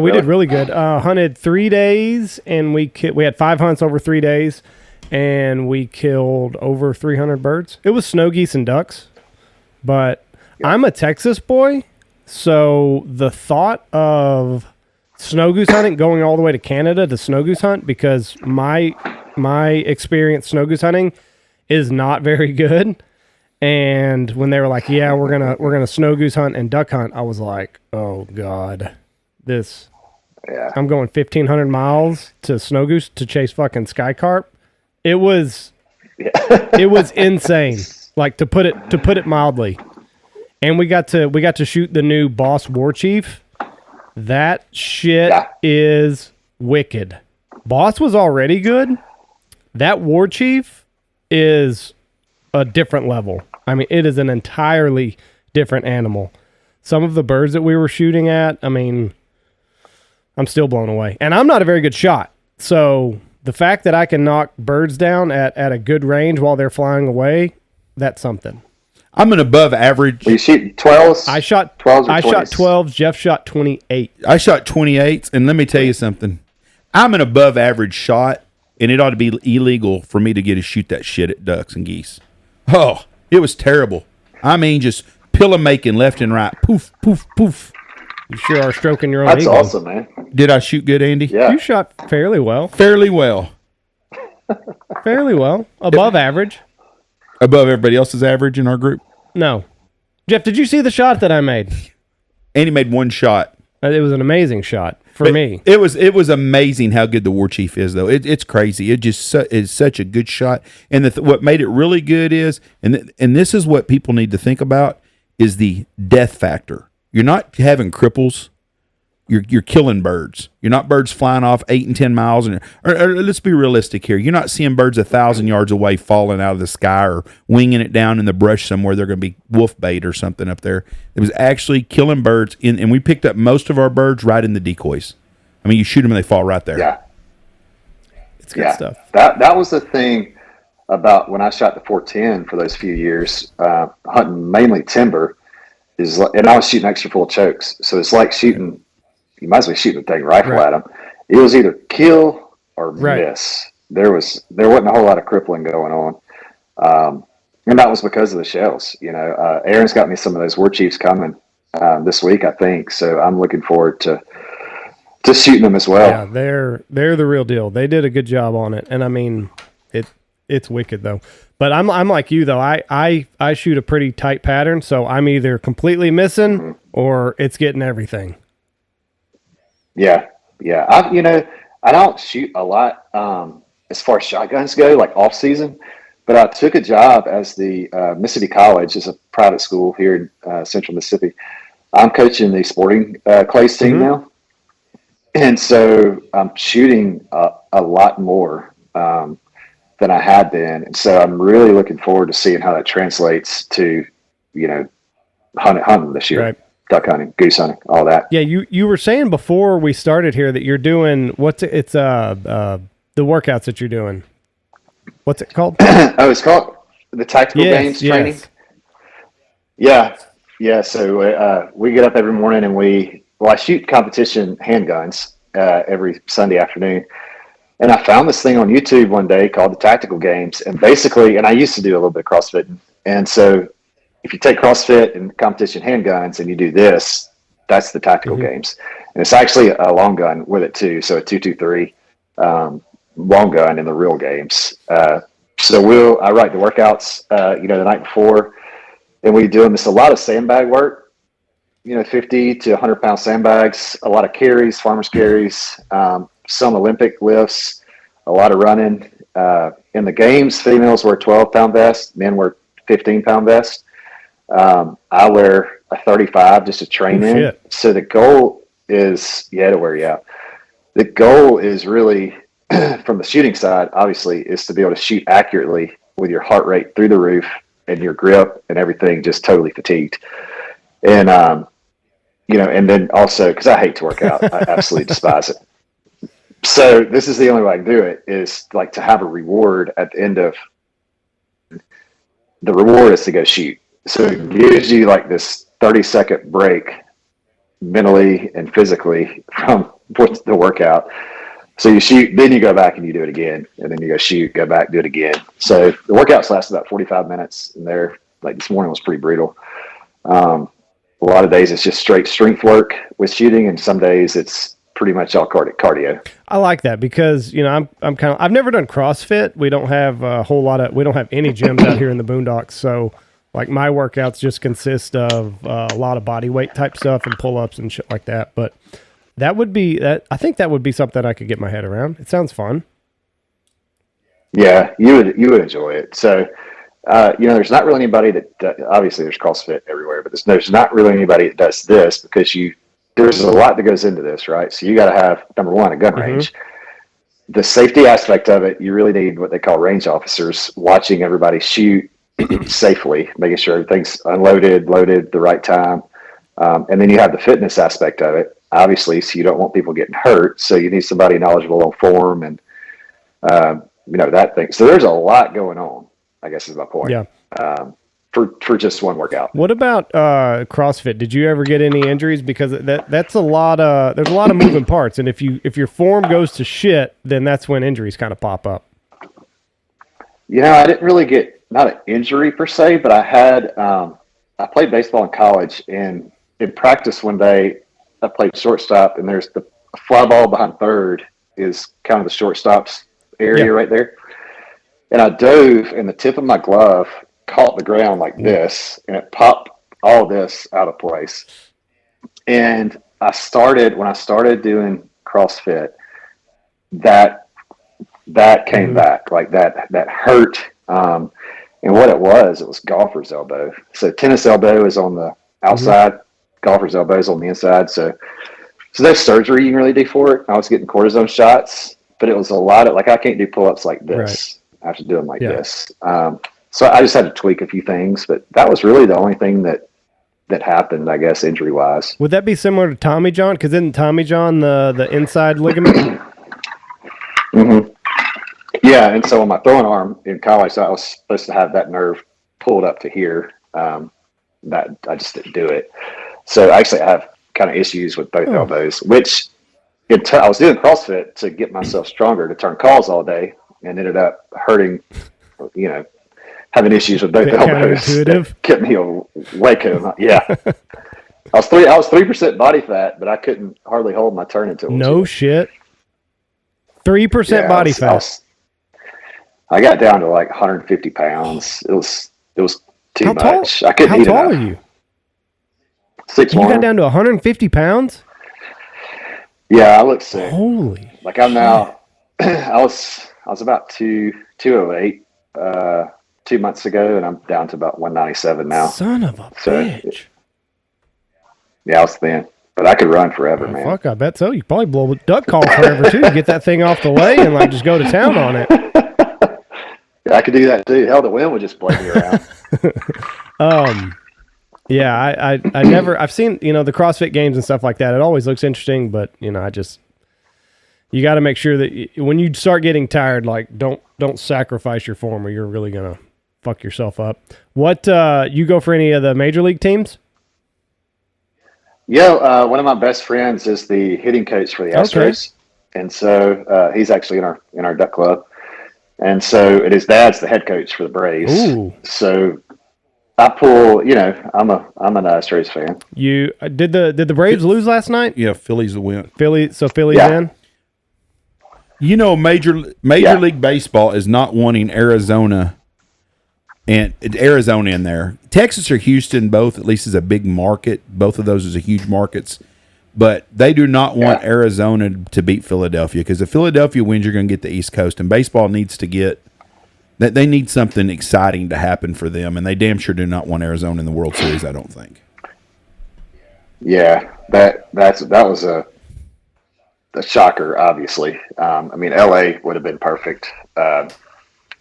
We did really good. Hunted 3 days, and we had 5 hunts over 3 days, and we killed over 300 birds. It was snow geese and ducks, but I'm a Texas boy, so the thought of snow goose hunting, going all the way to Canada to snow goose hunt, because my experience snow goose hunting is not very good. And when they were like, "Yeah, we're gonna snow goose hunt and duck hunt," I was like, "Oh God, this." Yeah. I'm going 1,500 miles to snow goose to chase fucking sky carp. It was insane. Like to put it mildly. And we got to shoot the new Boss War Chief. That shit is wicked. Boss was already good. That War Chief is a different level. I mean, it is an entirely different animal. Some of the birds that we were shooting at, I mean, I'm still blown away. And I'm not a very good shot. So the fact that I can knock birds down at a good range while they're flying away, that's something. I'm an above average. Were you shooting 12s? I shot 12s or I 20s? shot 12s. Jeff shot 28. I shot 28s, and let me tell you something. I'm an above average shot, and it ought to be illegal for me to get to shoot that shit at ducks and geese. Oh, it was terrible. I mean, just pillow making left and right. Poof, poof, poof. You sure are stroking your own That's ego. awesome, man. Did I shoot good, Andy? Yeah. You shot fairly well. Fairly well. Fairly well. Above average. Above everybody else's average in our group. No. Jeff, did you see the shot that I made? Andy made one shot. It was an amazing shot for But me. It was amazing how good the war chief is, though. It's crazy. It just is such a good shot. And what made it really good is, and this is what people need to think about, is the death factor. You're not having cripples. You're killing birds. You're not birds flying off 8 and 10 miles. Or let's be realistic here. You're not seeing birds 1,000 yards away falling out of the sky or winging it down in the brush somewhere. They're going to be wolf bait or something up there. It was actually killing birds. And we picked up most of our birds right in the decoys. I mean, you shoot them and they fall right there. Yeah. It's good stuff. That was the thing about when I shot the 410 for those few years, hunting mainly timber, and I was shooting extra full chokes. So it's like shooting, you might as well shoot the thing rifle Right. at them. It was either kill or Right. miss. There wasn't a whole lot of crippling going on. And that was because of the shells. Aaron's got me some of those war chiefs coming this week, I think. So I'm looking forward to shooting them as well. Yeah, they're the real deal. They did a good job on it. And I mean, it's wicked though. But I'm like you though. I shoot a pretty tight pattern, so I'm either completely missing or it's getting everything. Yeah. I don't shoot a lot as far as shotguns go, like off season. But I took a job as the Mississippi College, is a private school here in Central Mississippi. I'm coaching the sporting clays team now. And so I'm shooting a lot more than I had been. And so I'm really looking forward to seeing how that translates to, hunting this year. Right. Duck hunting, goose hunting, all that. Yeah, you were saying before we started here that you're doing the workouts that you're doing. What's it called? Oh, it's called the Tactical Games Training. Yes. Yeah. So we get up every morning and I shoot competition handguns every Sunday afternoon. And I found this thing on YouTube one day called the Tactical Games. And basically, and I used to do a little bit of CrossFit. And so if you take CrossFit and competition handguns and you do this, that's the Tactical Games. And it's actually a long gun with it too. So a 223 long gun in the real games. So I write the workouts, the night before, and we doing this a lot of sandbag work, 50 to 100 pound sandbags, a lot of carries, farmers carries, some Olympic lifts, a lot of running. In the games, females wear 12-pound vest, men wear 15-pound vest. I wear a 35 just to train in. Shit. So the goal is, to wear you out. The goal is really, from the shooting side, obviously, is to be able to shoot accurately with your heart rate through the roof and your grip and everything just totally fatigued. And, and then also, because I hate to work out, I absolutely despise it. So this is the only way I can do it, is like to have a reward at the end of the reward is to go shoot. So it gives you like this 30-second break mentally and physically from the workout. So you shoot, then you go back and you do it again, and then you go shoot, go back, do it again. So the workouts last about 45 minutes, and like this morning was pretty brutal. A lot of days it's just straight strength work with shooting, and some days it's pretty much all cardio. I like that because I'm kind of, I've never done CrossFit. We don't have we don't have any gyms out here in the boondocks. So like my workouts just consist of a lot of body weight type stuff and pull-ups and shit like that. But I think that would be something I could get my head around. It sounds fun. Yeah, you would enjoy it. So, there's not really anybody that obviously there's CrossFit everywhere, but there's not really anybody that does this because there's a lot that goes into this, right? So you got to have, number one, a gun range. The safety aspect of it, you really need what they call range officers watching everybody shoot safely, making sure everything's unloaded, loaded the right time. And then you have the fitness aspect of it. obviously, so you don't want people getting hurt. So you need somebody knowledgeable on form and, that thing. So there's a lot going on, I guess is my point. Yeah. For just one workout. What about CrossFit? Did you ever get any injuries? Because that's a lot of there's a lot of moving parts, and if your form goes to shit, then that's when injuries kind of pop up. I didn't really get not an injury per se, but I had I played baseball in college, and in practice one day I played shortstop, and there's the fly ball behind third is kind of the shortstop's area right there, and I dove, and the tip of my glove caught the ground like this, and it popped all this out of place. And when I started doing CrossFit, that came back, like that hurt. And what it was golfer's elbow. So tennis elbow is on the outside, golfer's elbow is on the inside. So there's surgery you can really do for it. I was getting cortisone shots, but it was a lot of, like, I can't do pull-ups like this. I have to do them like this. So I just had to tweak a few things, but that was really the only thing that happened, I guess, injury-wise. Would that be similar to Tommy John? Because isn't Tommy John the inside ligament? Mm-hmm. Yeah, and so on my throwing arm in college, I was supposed to have that nerve pulled up to here. That I just didn't do it. So actually, I have kind of issues with both elbows, which I was doing CrossFit to get myself stronger to turn calls all day, and ended up hurting, having issues with both elbows. That kept me awake. Yeah. I was 3% body fat, but I couldn't hardly hold my turning tools. No shit. 3% body fat. I got down to like 150 pounds. It was too much. I couldn't eat enough. How tall are you? 6'1". You got down to 150 pounds? Yeah, I look sick. Holy. Like I'm now. I was about 208 2 months ago, and I'm down to about 197 now. Son of a bitch. Yeah, I was thin, but I could run forever, man. Fuck, I bet so. You probably blow a duck call forever too. Get that thing off the lay and like just go to town on it. Yeah, I could do that too. Hell, the wind would just blow me around. Yeah, I never. I've seen the CrossFit games and stuff like that. It always looks interesting, but you got to make sure that when you start getting tired, like don't sacrifice your form, or you're really gonna fuck yourself up. What you go for any of the major league teams? Yeah, one of my best friends is the hitting coach for the Astros, and so he's actually in our duck club, and and his dad's the head coach for the Braves. Ooh. So I pull. I'm an Astros fan. You did the Braves lose last night? Yeah, Phillies win. Phillies in. Major League Baseball is not wanting Arizona in there. Texas or Houston both, at least, is a big market. Both of those are huge markets. But they do not want Arizona to beat Philadelphia, because if Philadelphia wins, you're going to get the East Coast. And baseball needs to get that. They need something exciting to happen for them, and they damn sure do not want Arizona in the World Series, I don't think. Yeah, that was a shocker, obviously. LA would have been perfect. I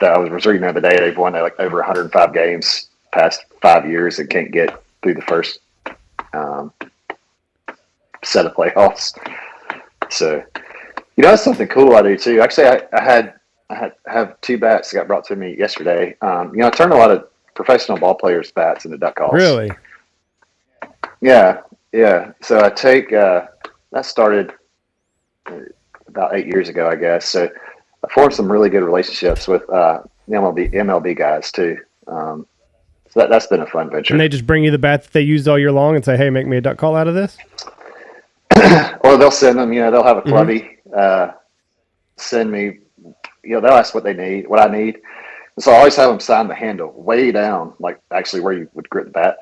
was reading the other day, they've won like over 105 games past 5 years and can't get through the first set of playoffs. So, that's something cool I do too. Actually, I have two bats that got brought to me yesterday. I turn a lot of professional ball players' bats into duck calls. Really? Yeah. So I take that started about 8 years ago, I guess. So I formed some really good relationships with MLB guys too. So that's been a fun venture. And they just bring you the bat that they used all year long and say, "Hey, make me a duck call out of this." Or they'll send them. They'll have a clubby send me. They'll ask what I need, and so I always have them sign the handle way down, like actually where you would grip the bat,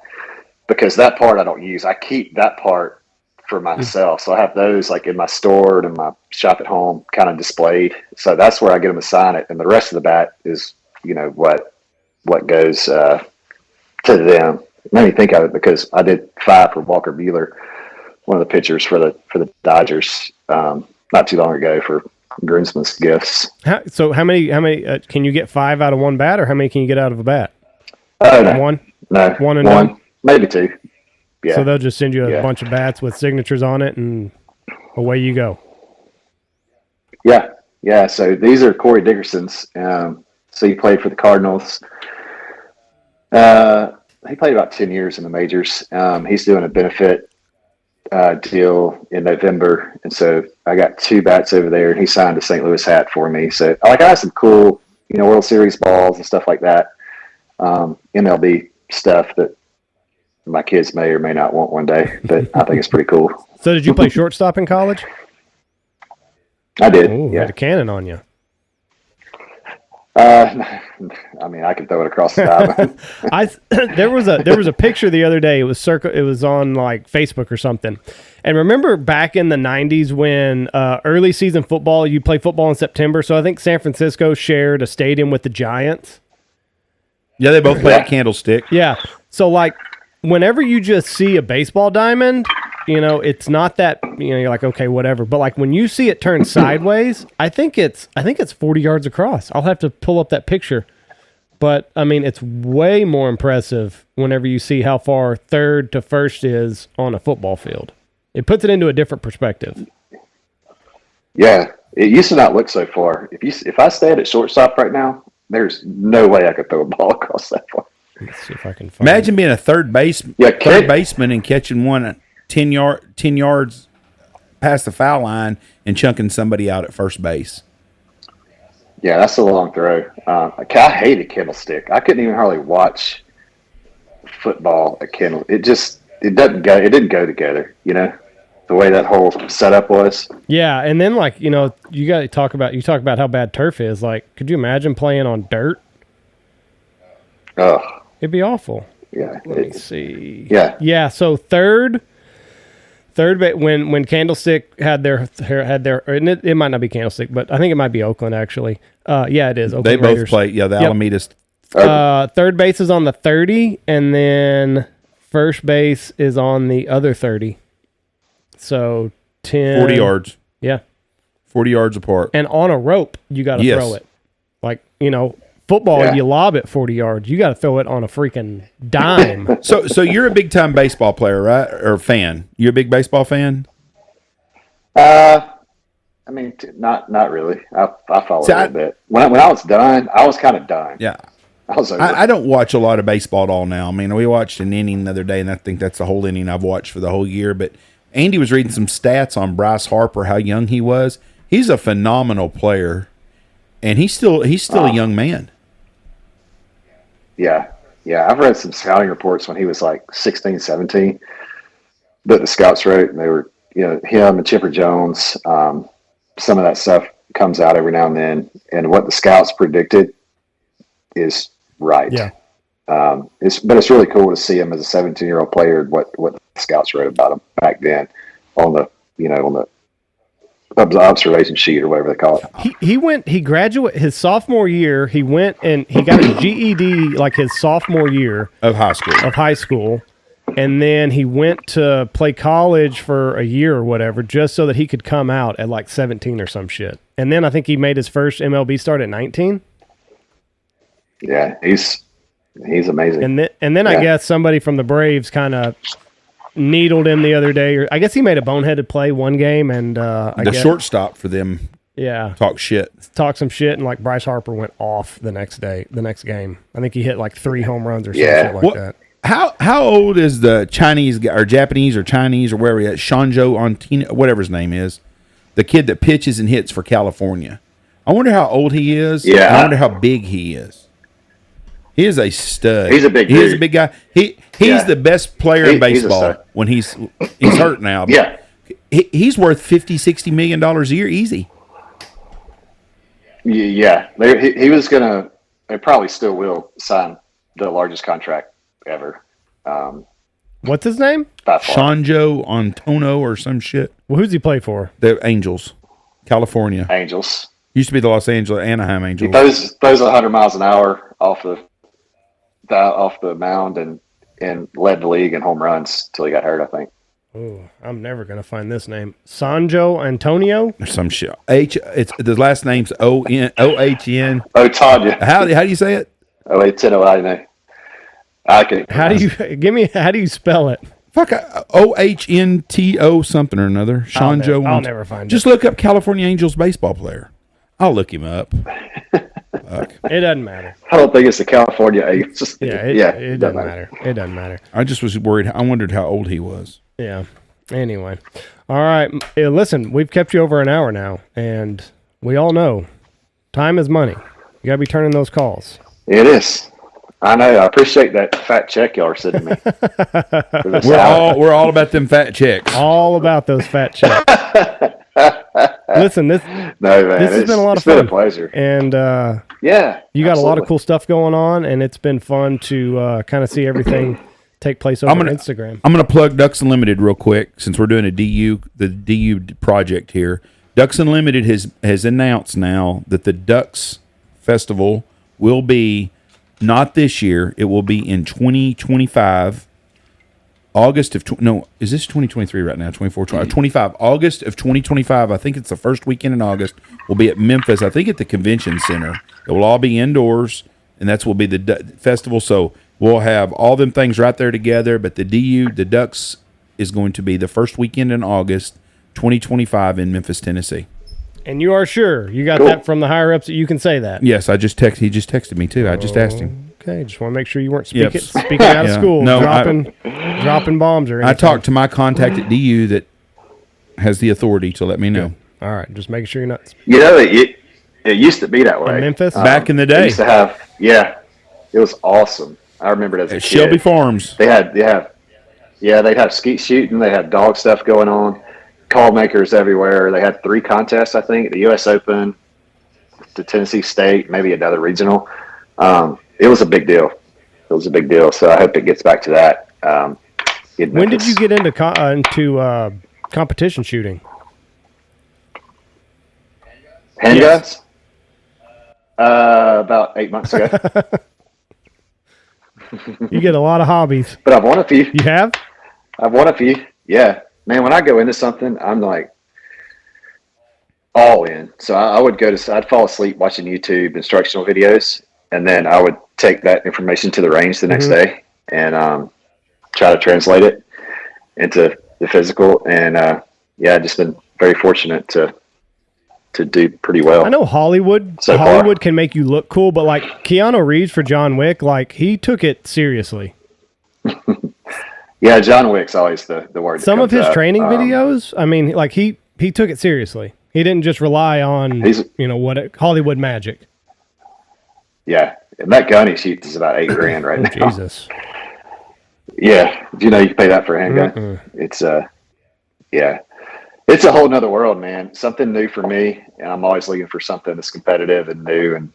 because that part I don't use. I keep that part for myself. So I have those like in my store and in my shop at home kind of displayed. So that's where I get them to sign it. And the rest of the bat is, what goes to them. It made me think of it because I did 5 for Walker Buehler, one of the pitchers for the Dodgers, not too long ago for groomsmen's gifts. How many can you get 5 out of one bat, or how many can you get out of a bat? Oh, no. One? No. One and done? Maybe 2. So they'll just send you a Yeah. bunch of bats with signatures on it, and away you go. Yeah. Yeah. So these are Corey Dickerson's. So he played for the Cardinals. He played about 10 years in the majors. He's doing a benefit deal in November. And so I got 2 bats over there, and he signed a St. Louis hat for me. So I got some cool, World Series balls and stuff like that. MLB stuff that my kids may or may not want one day, but I think it's pretty cool. So did you play shortstop in college? I did. Ooh, Yeah. had a cannon on you. I mean, I could throw it across the diamond. There was a picture the other day. It was on like Facebook or something. And remember back in the 90s when early season football, you play football in September. So I think San Francisco shared a stadium with the Giants. Yeah, they both play at Candlestick. Yeah. So like whenever you just see a baseball diamond, it's not that, you're like, okay, whatever. But like when you see it turn sideways, I think it's 40 yards across. I'll have to pull up that picture. But I mean, it's way more impressive whenever you see how far third to first is on a football field. It puts it into a different perspective. Yeah. It used to not look so far. If I stayed at shortstop right now, there's no way I could throw a ball across that far. Let's see if I can find Imagine being a third baseman and catching one 10 yards past the foul line and chunking somebody out at first base. Yeah, that's a long throw. I hated Candlestick. I couldn't even hardly watch football at Kendall. It didn't go together, the way that whole setup was. Yeah, and then like, you got to talk about how bad turf is. Like, could you imagine playing on dirt? Oh, It'd be awful. yeah. Let me see. Yeah. Yeah, so third when Candlestick had their and it might not be Candlestick, but I think it might be Oakland actually. Yeah, it is. Oakland They both Raiders. play. Yeah, the Alameda's. Third base is on the 30, and then first base is on the other 30. So 10 40 yards. Yeah. 40 yards apart. And on a rope, you got to Yes. throw it. Like, football, Yeah. you lob it 40 yards. You got to throw it on a freaking dime. So you're a big time baseball player, right? Or fan? You a big baseball fan? I mean, not really. I follow a little bit. When I was done, I was kind of done. Yeah. I was over. I don't watch a lot of baseball at all now. I mean, we watched an inning the other day, and I think that's the whole inning I've watched for the whole year. But Andy was reading some stats on Bryce Harper, how young he was. He's a phenomenal player, and he's still a young man. Yeah. I've read some scouting reports when he was like 16, 17 that the scouts wrote, and they were, him and Chipper Jones. Some of that stuff comes out every now and then, and what the scouts predicted is right. Yeah. It's really cool to see him as a 17-year-old player. What the scouts wrote about him back then on the observation sheet or whatever they call it. He graduated his sophomore year. He went and he got his GED like his sophomore year Of high school. And then he went to play college for a year or whatever, just so that he could come out at like 17 or some shit. And then I think he made his first MLB start at 19. Yeah, he's amazing. And then I guess somebody from the Braves kind of needled him the other day, or I guess he made a boneheaded play one game, and The shortstop for them talk some shit, and like Bryce Harper went off the next game. I think he hit like 3 home runs or some shit like that. How old is the Chinese guy, or Japanese or Chinese or wherever he is, Shanjo Antino, whatever his name is, the kid that pitches and hits for California? I wonder how old he is. Yeah. I wonder how big he is. He is a stud. He's a big He is a dude. big guy. He's the best player in He's a baseball stud. when he's hurt now. But Yeah. He's worth $50-60 million a year easy. Yeah. He was gonna. They probably still will sign the largest contract ever. What's his name? By far. Shanjo Antono or some shit. Well, who's he play for? The Angels, California. Angels. Used to be the Los Angeles Anaheim He Angels. throws 100 miles an hour off the mound and led the league in home runs till he got hurt, I think. Oh, I'm never gonna find this name. Sanjo Antonio. Or some shit. It's the last name's OHN. Oh, Tanya. How do you say it? Oh, wait, I know. I can. How do you spell it? Fuck, OHNTO something or another. Sean Joe. I'll never find Just look up California Angels baseball player. I'll look him up. Fuck. It doesn't matter. I don't think it's the California Angels. It doesn't matter. It doesn't matter. I just was worried. I wondered how old he was. Yeah. Anyway. All right. Listen, we've kept you over an hour now, and we all know time is money. You got to be turning those calls. It is. I know. I appreciate that fat check y'all are sending me. We're all about them fat checks. All about those fat checks. Listen, this has been a lot of fun. It's been a pleasure. And you got a lot of cool stuff going on, and it's been fun to kind of see everything take place over Instagram. I'm going to plug Ducks Unlimited real quick since we're doing the DU project here. Ducks Unlimited has announced now that the Ducks Festival will be not this year. It will be in 2025. Is this 2023 right now? 25. August of 2025. I think it's the first weekend in August. We'll be at Memphis. I think at the convention center. It will all be indoors, and will be the festival. So we'll have all them things right there together. But the Ducks, is going to be the first weekend in August, 2025 in Memphis, Tennessee. And you are sure you got that from the higher ups that you can say that? Yes, he just texted me too. I just asked him. Okay, just want to make sure you weren't speaking out of school, dropping bombs or anything. I talked to my contact at DU that has the authority to let me know. All right, just making sure you're not. You know, it used to be that way. In Memphis? Back in the day. They used to have, it was awesome. I remember it as a kid. Shelby Farms. They'd have skeet shooting. They had dog stuff going on. Call makers everywhere. They had 3 contests, I think, the U.S. Open, the Tennessee State, maybe another regional. It was a big deal. So I hope it gets back to that. When did you get into competition shooting? Handguns? About 8 months ago. You get a lot of hobbies. But I've won a few. You have? I've won a few. Yeah. Man, when I go into something, I'm like all in. So I'd fall asleep watching YouTube instructional videos, and then I would take that information to the range the next day and try to translate it into the physical. And I've just been very fortunate to do pretty well. I know Hollywood can make you look cool, but like Keanu Reeves for John Wick, like he took it seriously. Yeah, John Wick's always the word. Some of his training videos, I mean, like he took it seriously. He didn't just rely on Hollywood magic. Yeah, and that gun he shoots is about $8,000 right now. Jesus. Yeah, you can pay that for a handgun. It's it's a whole nother world, man. Something new for me, and I'm always looking for something that's competitive and new, and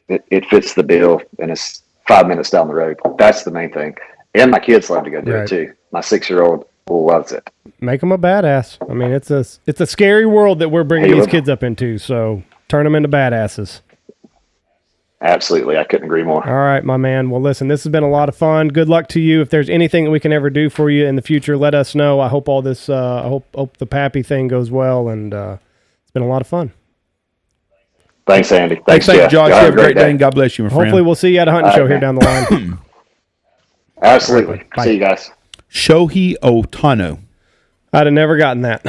it fits the bill, and it's 5 minutes down the road. That's the main thing. And my kids love to go do it too. My 6-year-old loves it. Make them a badass. I mean, it's a scary world that we're bringing these kids up into. So turn them into badasses. Absolutely, I couldn't agree more. All right, my man. Well, listen, this has been a lot of fun. Good luck to you. If there's anything that we can ever do for you in the future, let us know. I hope all this. I hope the Pappy thing goes well, and it's been a lot of fun. Thanks, Andy. Thanks, Josh. You have a great day, and God bless you, my friend. Hopefully, we'll see you at a hunting show here down the line. Absolutely. Bye. See you guys. Shohei Ohtani. I'd have never gotten that.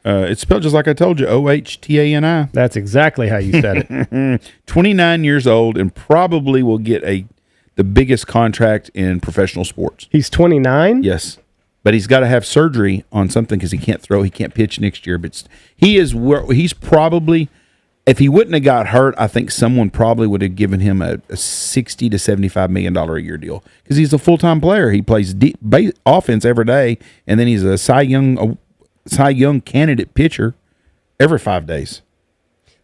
It's spelled just like I told you, Ohtani. That's exactly how you said it. 29 years old and probably will get the biggest contract in professional sports. He's 29? Yes. But he's got to have surgery on something because he can't throw. He can't pitch next year. But he's probably, if he wouldn't have got hurt, I think someone probably would have given him a $60 to $75 million a year deal because he's a full-time player. He plays offense every day, and then he's a Cy Young candidate pitcher every 5 days.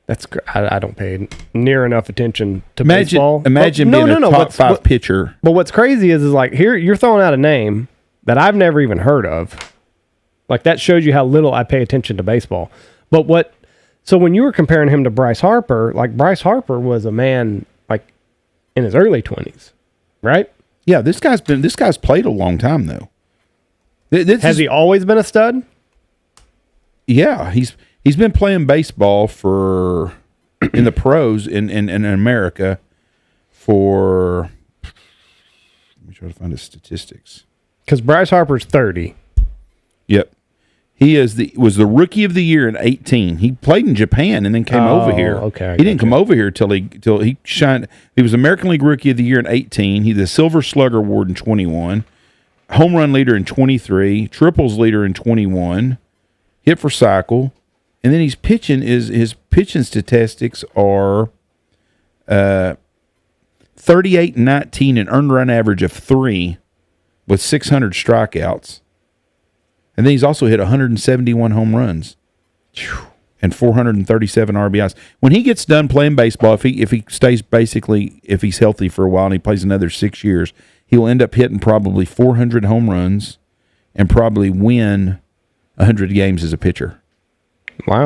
That's I don't pay near enough attention to baseball. Imagine being a top 5 pitcher. But what's crazy is like here you're throwing out a name that I've never even heard of. Like that shows you how little I pay attention to baseball. But so when you were comparing him to Bryce Harper, like Bryce Harper was a man like in his early 20s, right? Yeah, this guy's played a long time though. Has he always been a stud? Yeah, he's been playing baseball for in the pros in America for. Let me try to find his statistics. Because Bryce Harper's 30. Yep. He was the rookie of the year in 18. He played in Japan and then came over here. Okay, he didn't come over here till he shined. He was American League Rookie of the Year in 18. He's the Silver Slugger Award in 21. Home run leader in 23. Triples leader in 21. Hit for cycle. And then his pitching statistics are 38-19 and earned run average of 3 with 600 strikeouts. And then he's also hit 171 home runs and 437 RBIs. When he gets done playing baseball, if he's healthy for a while and he plays another 6 years, he'll end up hitting probably 400 home runs and probably win 100 games as a pitcher. Wow.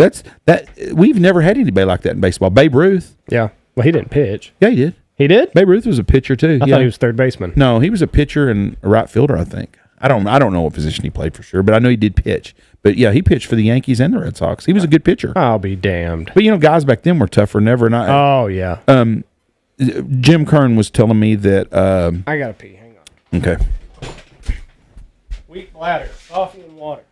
We've never had anybody like that in baseball. Babe Ruth. Yeah. Well, he didn't pitch. Yeah, he did. He did? Babe Ruth was a pitcher too. I thought he was third baseman. No, he was a pitcher and a right fielder, I think. I don't know what position he played for sure, but I know he did pitch. But yeah, he pitched for the Yankees and the Red Sox. He was a good pitcher. I'll be damned. But guys back then were tougher than ever. And yeah. Jim Kern was telling me that. I gotta pee. Hang on. Okay. Weak bladder, coffee and water.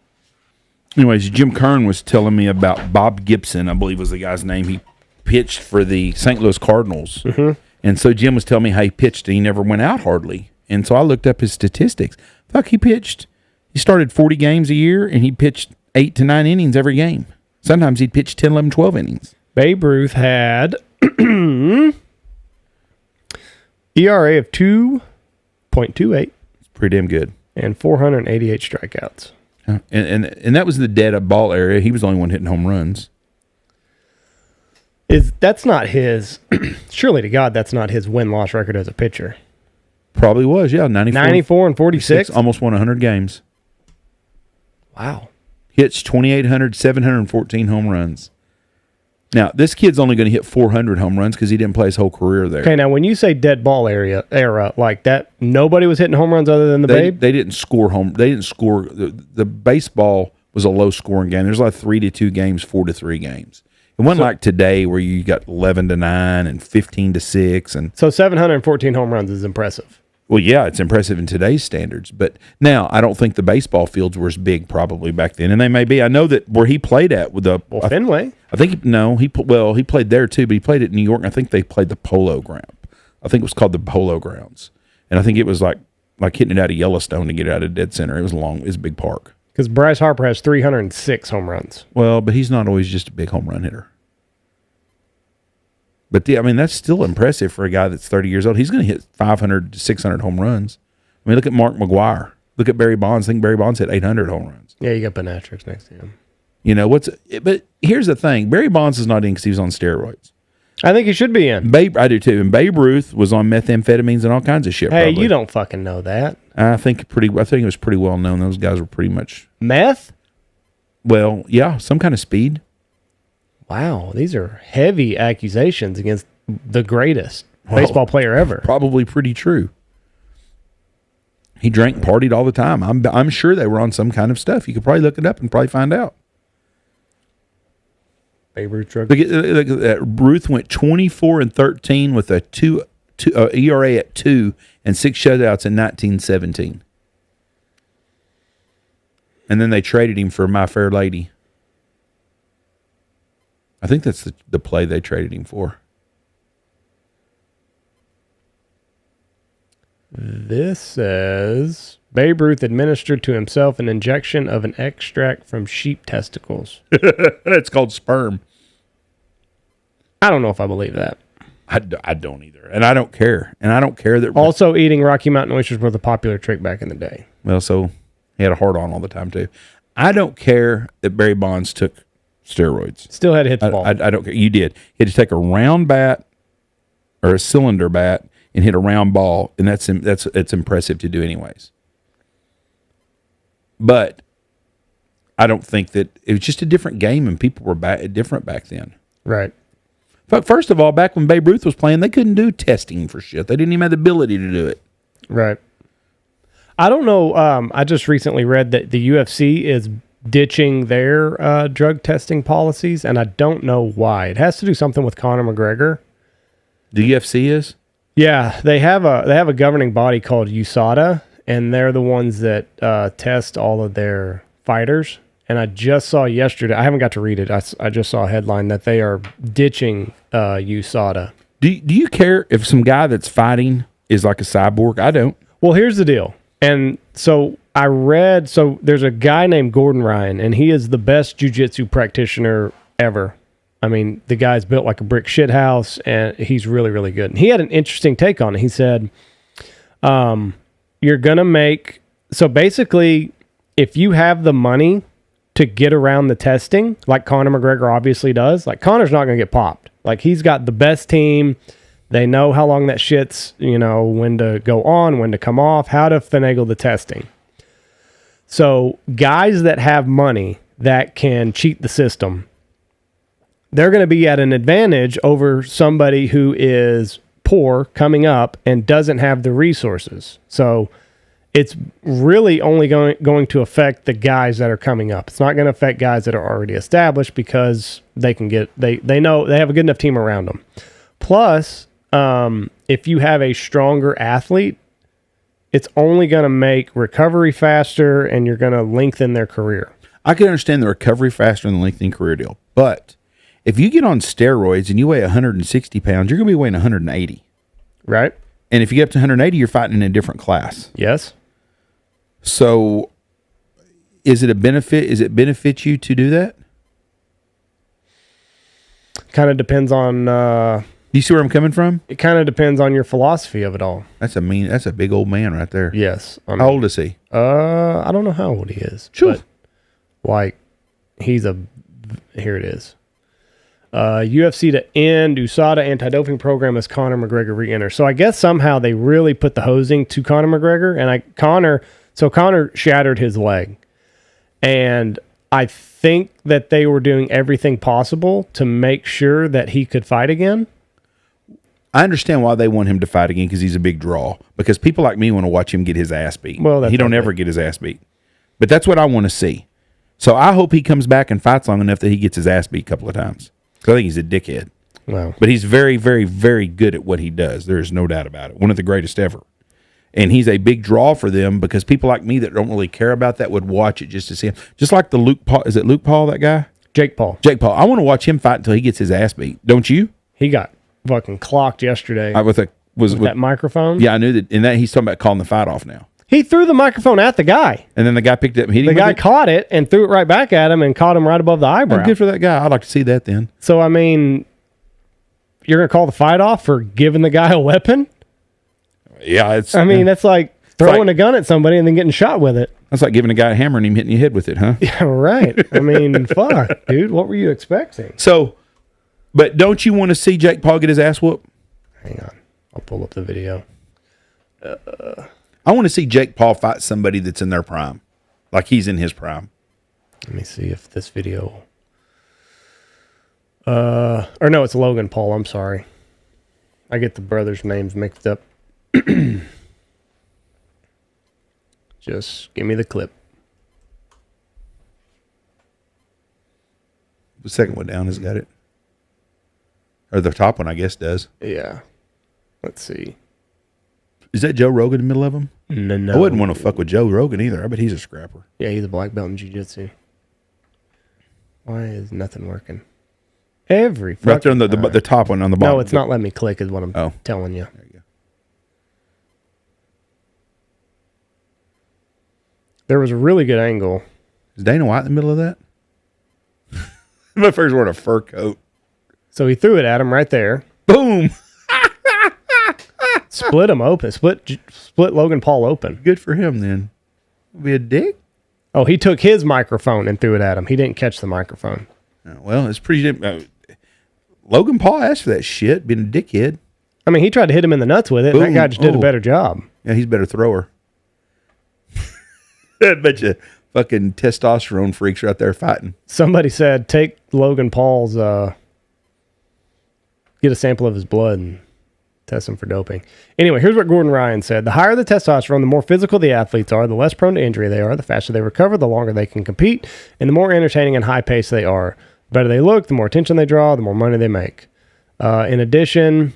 Anyways, Jim Kern was telling me about Bob Gibson, I believe was the guy's name. He pitched for the St. Louis Cardinals. Mm-hmm. And so Jim was telling me how he pitched and he never went out hardly. And so I looked up his statistics. Fuck, he started 40 games a year and he pitched 8 to 9 innings every game. Sometimes he'd pitch 10, 11, 12 innings. Babe Ruth had ERA of 2.28. It's pretty damn good. And 488 strikeouts. And that was the dead ball area. He was the only one hitting home runs. That's not his, surely to God, that's not his win-loss record as a pitcher. Probably was, yeah. 94 and 46. Almost won 100 games. Wow. Hits 2,800, 714 home runs. Now, this kid's only going to hit 400 home runs because he didn't play his whole career there. Okay, now when you say dead ball era like that, nobody was hitting home runs other than the Babe? They didn't score They didn't score. The baseball was a low-scoring game. There's like 3-2 games, 4-3 games. It wasn't like today where you got 11-9 and 15-6. And so 714 home runs is impressive. Well, yeah, it's impressive in today's standards. But now I don't think the baseball fields were as big probably back then, and they may be. I know that where he played at with the Fenway. I think he played there too, but he played at New York. And I think they played the Polo Ground. I think it was called the Polo Grounds, and I think it was like hitting it out of Yellowstone to get it out of Dead Center. It was a big park. Because Bryce Harper has 306 home runs. Well, but he's not always just a big home run hitter. But that's still impressive for a guy that's 30 years old. He's going to hit 500 to 600 home runs. I mean, look at Mark McGwire. Look at Barry Bonds. I think Barry Bonds hit 800 home runs. Yeah, you got Benatrix next to him. But here's the thing. Barry Bonds is not in because he was on steroids. I think he should be in. I do too. And Babe Ruth was on methamphetamines and all kinds of shit. Hey, probably. You don't fucking know that. I think it was pretty well known. Those guys were pretty much meth. Well, yeah, some kind of speed. Wow, these are heavy accusations against the greatest baseball player ever. Probably pretty true. He drank and partied all the time. I'm sure they were on some kind of stuff. You could probably look it up and probably find out. Babe Ruth drug. Look at that. Ruth went 24-13 with a ERA at 2 and 6 shutouts in 1917. And then they traded him for My Fair Lady. I think that's the play they traded him for. This says Babe Ruth administered to himself an injection of an extract from sheep testicles. It's called sperm. I don't know if I believe that. I don't either. And I don't care. And I don't care that... Also, eating Rocky Mountain oysters was a popular trick back in the day. Well, so he had a heart on all the time, too. I don't care that Barry Bonds took steroids. Still had to hit the ball. I don't care. You did. He had to take a round bat or a cylinder bat and hit a round ball, and it's impressive to do anyways. But I don't think that... It was just a different game, and people were different back then. Right. But first of all, back when Babe Ruth was playing, they couldn't do testing for shit. They didn't even have the ability to do it. Right. I don't know. I just recently read that the UFC is ditching their drug testing policies, and I don't know why. It has to do something with Conor McGregor. The UFC is? Yeah, they have a governing body called USADA, and they're the ones that test all of their fighters. And I just saw yesterday, I haven't got to read it, I just saw a headline that they are ditching USADA. Do you care if some guy that's fighting is like a cyborg? I don't. Well, here's the deal. And so I read, so there's a guy named Gordon Ryan, and he is the best jiu-jitsu practitioner ever. I mean, the guy's built like a brick shit house, and he's really, really good. And he had an interesting take on it. He said, you're going to make, so basically, if you have the money to get around the testing, like Conor McGregor obviously does, like Conor's not going to get popped. Like he's got the best team. They know how long that shit's, when to go on, when to come off, how to finagle the testing. So guys that have money that can cheat the system, they're going to be at an advantage over somebody who is poor coming up and doesn't have the resources. So it's really only going to affect the guys that are coming up. It's not going to affect guys that are already established because they can they know they have a good enough team around them. Plus, if you have a stronger athlete, it's only going to make recovery faster and you're going to lengthen their career. I can understand the recovery faster than the lengthening career deal. But if you get on steroids and you weigh 160 pounds, you're going to be weighing 180. Right. And if you get up to 180, you're fighting in a different class. Yes. So is it a benefit? Is it benefit you to do that? Kind of depends on... you see where I'm coming from? It kind of depends on your philosophy of it all. That's a big old man right there. Yes. How old is he? I don't know how old he is. Sure. But like here it is. UFC to end USADA anti-doping program as Conor McGregor re-enters. So I guess somehow they really put the hosing to Conor McGregor, and Conor shattered his leg. And I think that they were doing everything possible to make sure that he could fight again. I understand why they want him to fight again because he's a big draw. Because people like me want to watch him get his ass beat. Well, he don't ever get his ass beat. But that's what I want to see. So I hope he comes back and fights long enough that he gets his ass beat a couple of times. So I think he's a dickhead. Wow. But he's very, very, very good at what he does. There is no doubt about it. One of the greatest ever. And he's a big draw for them because people like me that don't really care about that would watch it just to see him. Just like the Luke Paul. Is it Luke Paul, that guy? Jake Paul. I want to watch him fight until he gets his ass beat. Don't you? He got fucking clocked yesterday with that microphone. Yeah, I knew that. And that he's talking about calling the fight off now. He threw the microphone at the guy. And then the guy picked it up and hit him. The guy caught it and threw it right back at him and caught him right above the eyebrow. Oh, good for that guy. I'd like to see that then. So, I mean, you're going to call the fight off for giving the guy a weapon? Yeah. That's like throwing a gun at somebody and then getting shot with it. That's like giving a guy a hammer and him hitting your head with it, huh? Yeah, right. I mean, fuck, dude. What were you expecting? So, but don't you want to see Jake Paul get his ass whooped? Hang on. I'll pull up the video. I want to see Jake Paul fight somebody that's in their prime. Like he's in his prime. Let me see if this video... or no, it's Logan Paul. I'm sorry. I get the brothers' names mixed up. Just give me the clip. The second one down has got it. Or the top one, I guess, does. Yeah. Let's see. Is that Joe Rogan in the middle of them? No. I wouldn't want to fuck with Joe Rogan either. I bet he's a scrapper. Yeah, he's a black belt in jiu-jitsu. Why is nothing working? Every fucking right there on the top one on the bottom. No, it's not letting me click is what I'm telling you. There you go. There was a really good angle. Is Dana White in the middle of that? My first wearing a fur coat. So he threw it at him right there. Boom! Split him open. Split Logan Paul open. Good for him then. Be a dick? Oh, he took his microphone and threw it at him. He didn't catch the microphone. Well, it's pretty... Logan Paul asked for that shit, being a dickhead. I mean, he tried to hit him in the nuts with it, and that guy just did a better job. Yeah, he's a better thrower. I bet you fucking testosterone freaks are out there fighting. Somebody said, take Logan Paul's... get a sample of his blood and test him for doping. Anyway, here's what Gordon Ryan said. The higher the testosterone, the more physical the athletes are, the less prone to injury they are, the faster they recover, the longer they can compete, and the more entertaining and high-paced they are. The better they look, the more attention they draw, the more money they make. In addition,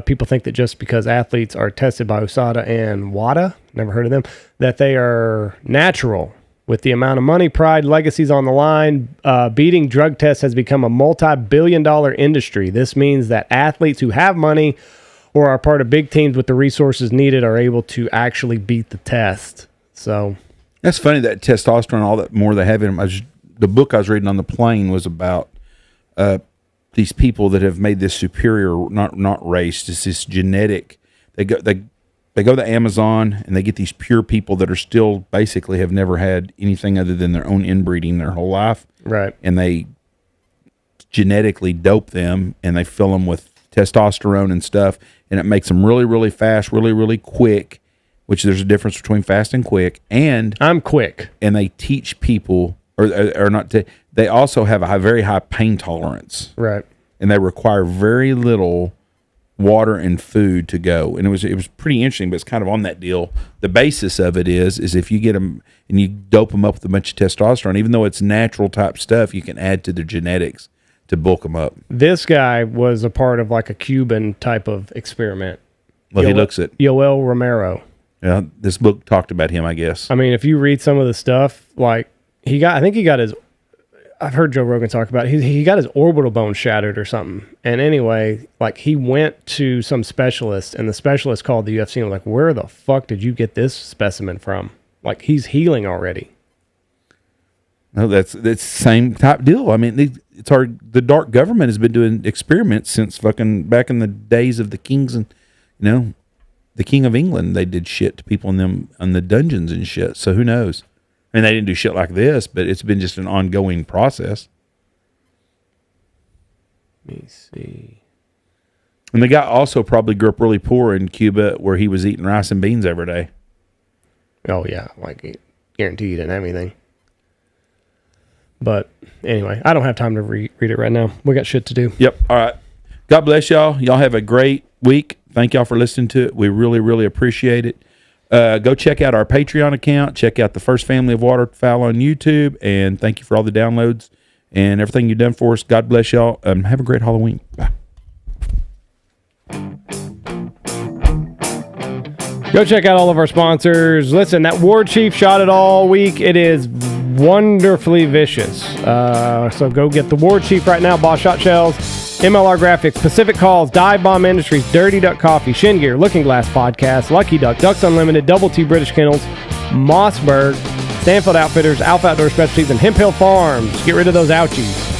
People think that just because athletes are tested by USADA and WADA, never heard of them, that they are natural. With the amount of money, pride, legacies on the line, beating drug tests has become a multi-billion-dollar industry. This means that athletes who have money or are part of big teams with the resources needed are able to actually beat the test. So that's funny that testosterone, all that more they have in them. The book I was reading on the plane was about these people that have made this superior, not race, it's this genetic. They go to Amazon and they get these pure people that are still basically have never had anything other than their own inbreeding their whole life. Right. And they genetically dope them and they fill them with testosterone and stuff, and it makes them really, really fast, really, really quick, which there's a difference between fast and quick. And I'm quick. And they teach people, or not, they also have a very high pain tolerance. Right. And they require very little water and food to go. And it was pretty interesting, but it's kind of on that deal. The basis of it is if you get them and you dope them up with a bunch of testosterone, even though it's natural type stuff, you can add to their genetics to bulk them up. This guy was a part of like a Cuban type of experiment. Well, he looks at Yoel Romero. Yeah, this book talked about him, I guess. I mean, if you read some of the stuff, like I've heard Joe Rogan talk about it. He got his orbital bone shattered or something. And anyway, like he went to some specialist and the specialist called the UFC and was like, where the fuck did you get this specimen from? Like he's healing already. No, that's the same type deal. I mean, the dark government has been doing experiments since fucking back in the days of the kings and, the King of England. They did shit to people in the dungeons and shit. So who knows? I mean, they didn't do shit like this, but it's been just an ongoing process. Let me see. And the guy also probably grew up really poor in Cuba where he was eating rice and beans every day. Oh, yeah. Like, guaranteed he didn't have anything. But anyway, I don't have time to read it right now. We got shit to do. Yep. All right. God bless y'all. Y'all have a great week. Thank y'all for listening to it. We really, really appreciate it. Go check out our Patreon account. Check out the First Family of Waterfowl on YouTube. And thank you for all the downloads and everything you've done for us. God bless y'all. Have a great Halloween. Bye. Go check out all of our sponsors. Listen, that War Chief shot it all week. It is wonderfully vicious. So go get the War Chief right now. Boss Shot Shells, MLR Graphics, Pacific Calls, Dive Bomb Industries, Dirty Duck Coffee, Shin Gear, Looking Glass Podcast, Lucky Duck, Ducks Unlimited, Double T British Kennels, Mossberg, Stanfield Outfitters, Alpha Outdoor Specialties, and Hemp Hill Farms. Get rid of those ouchies.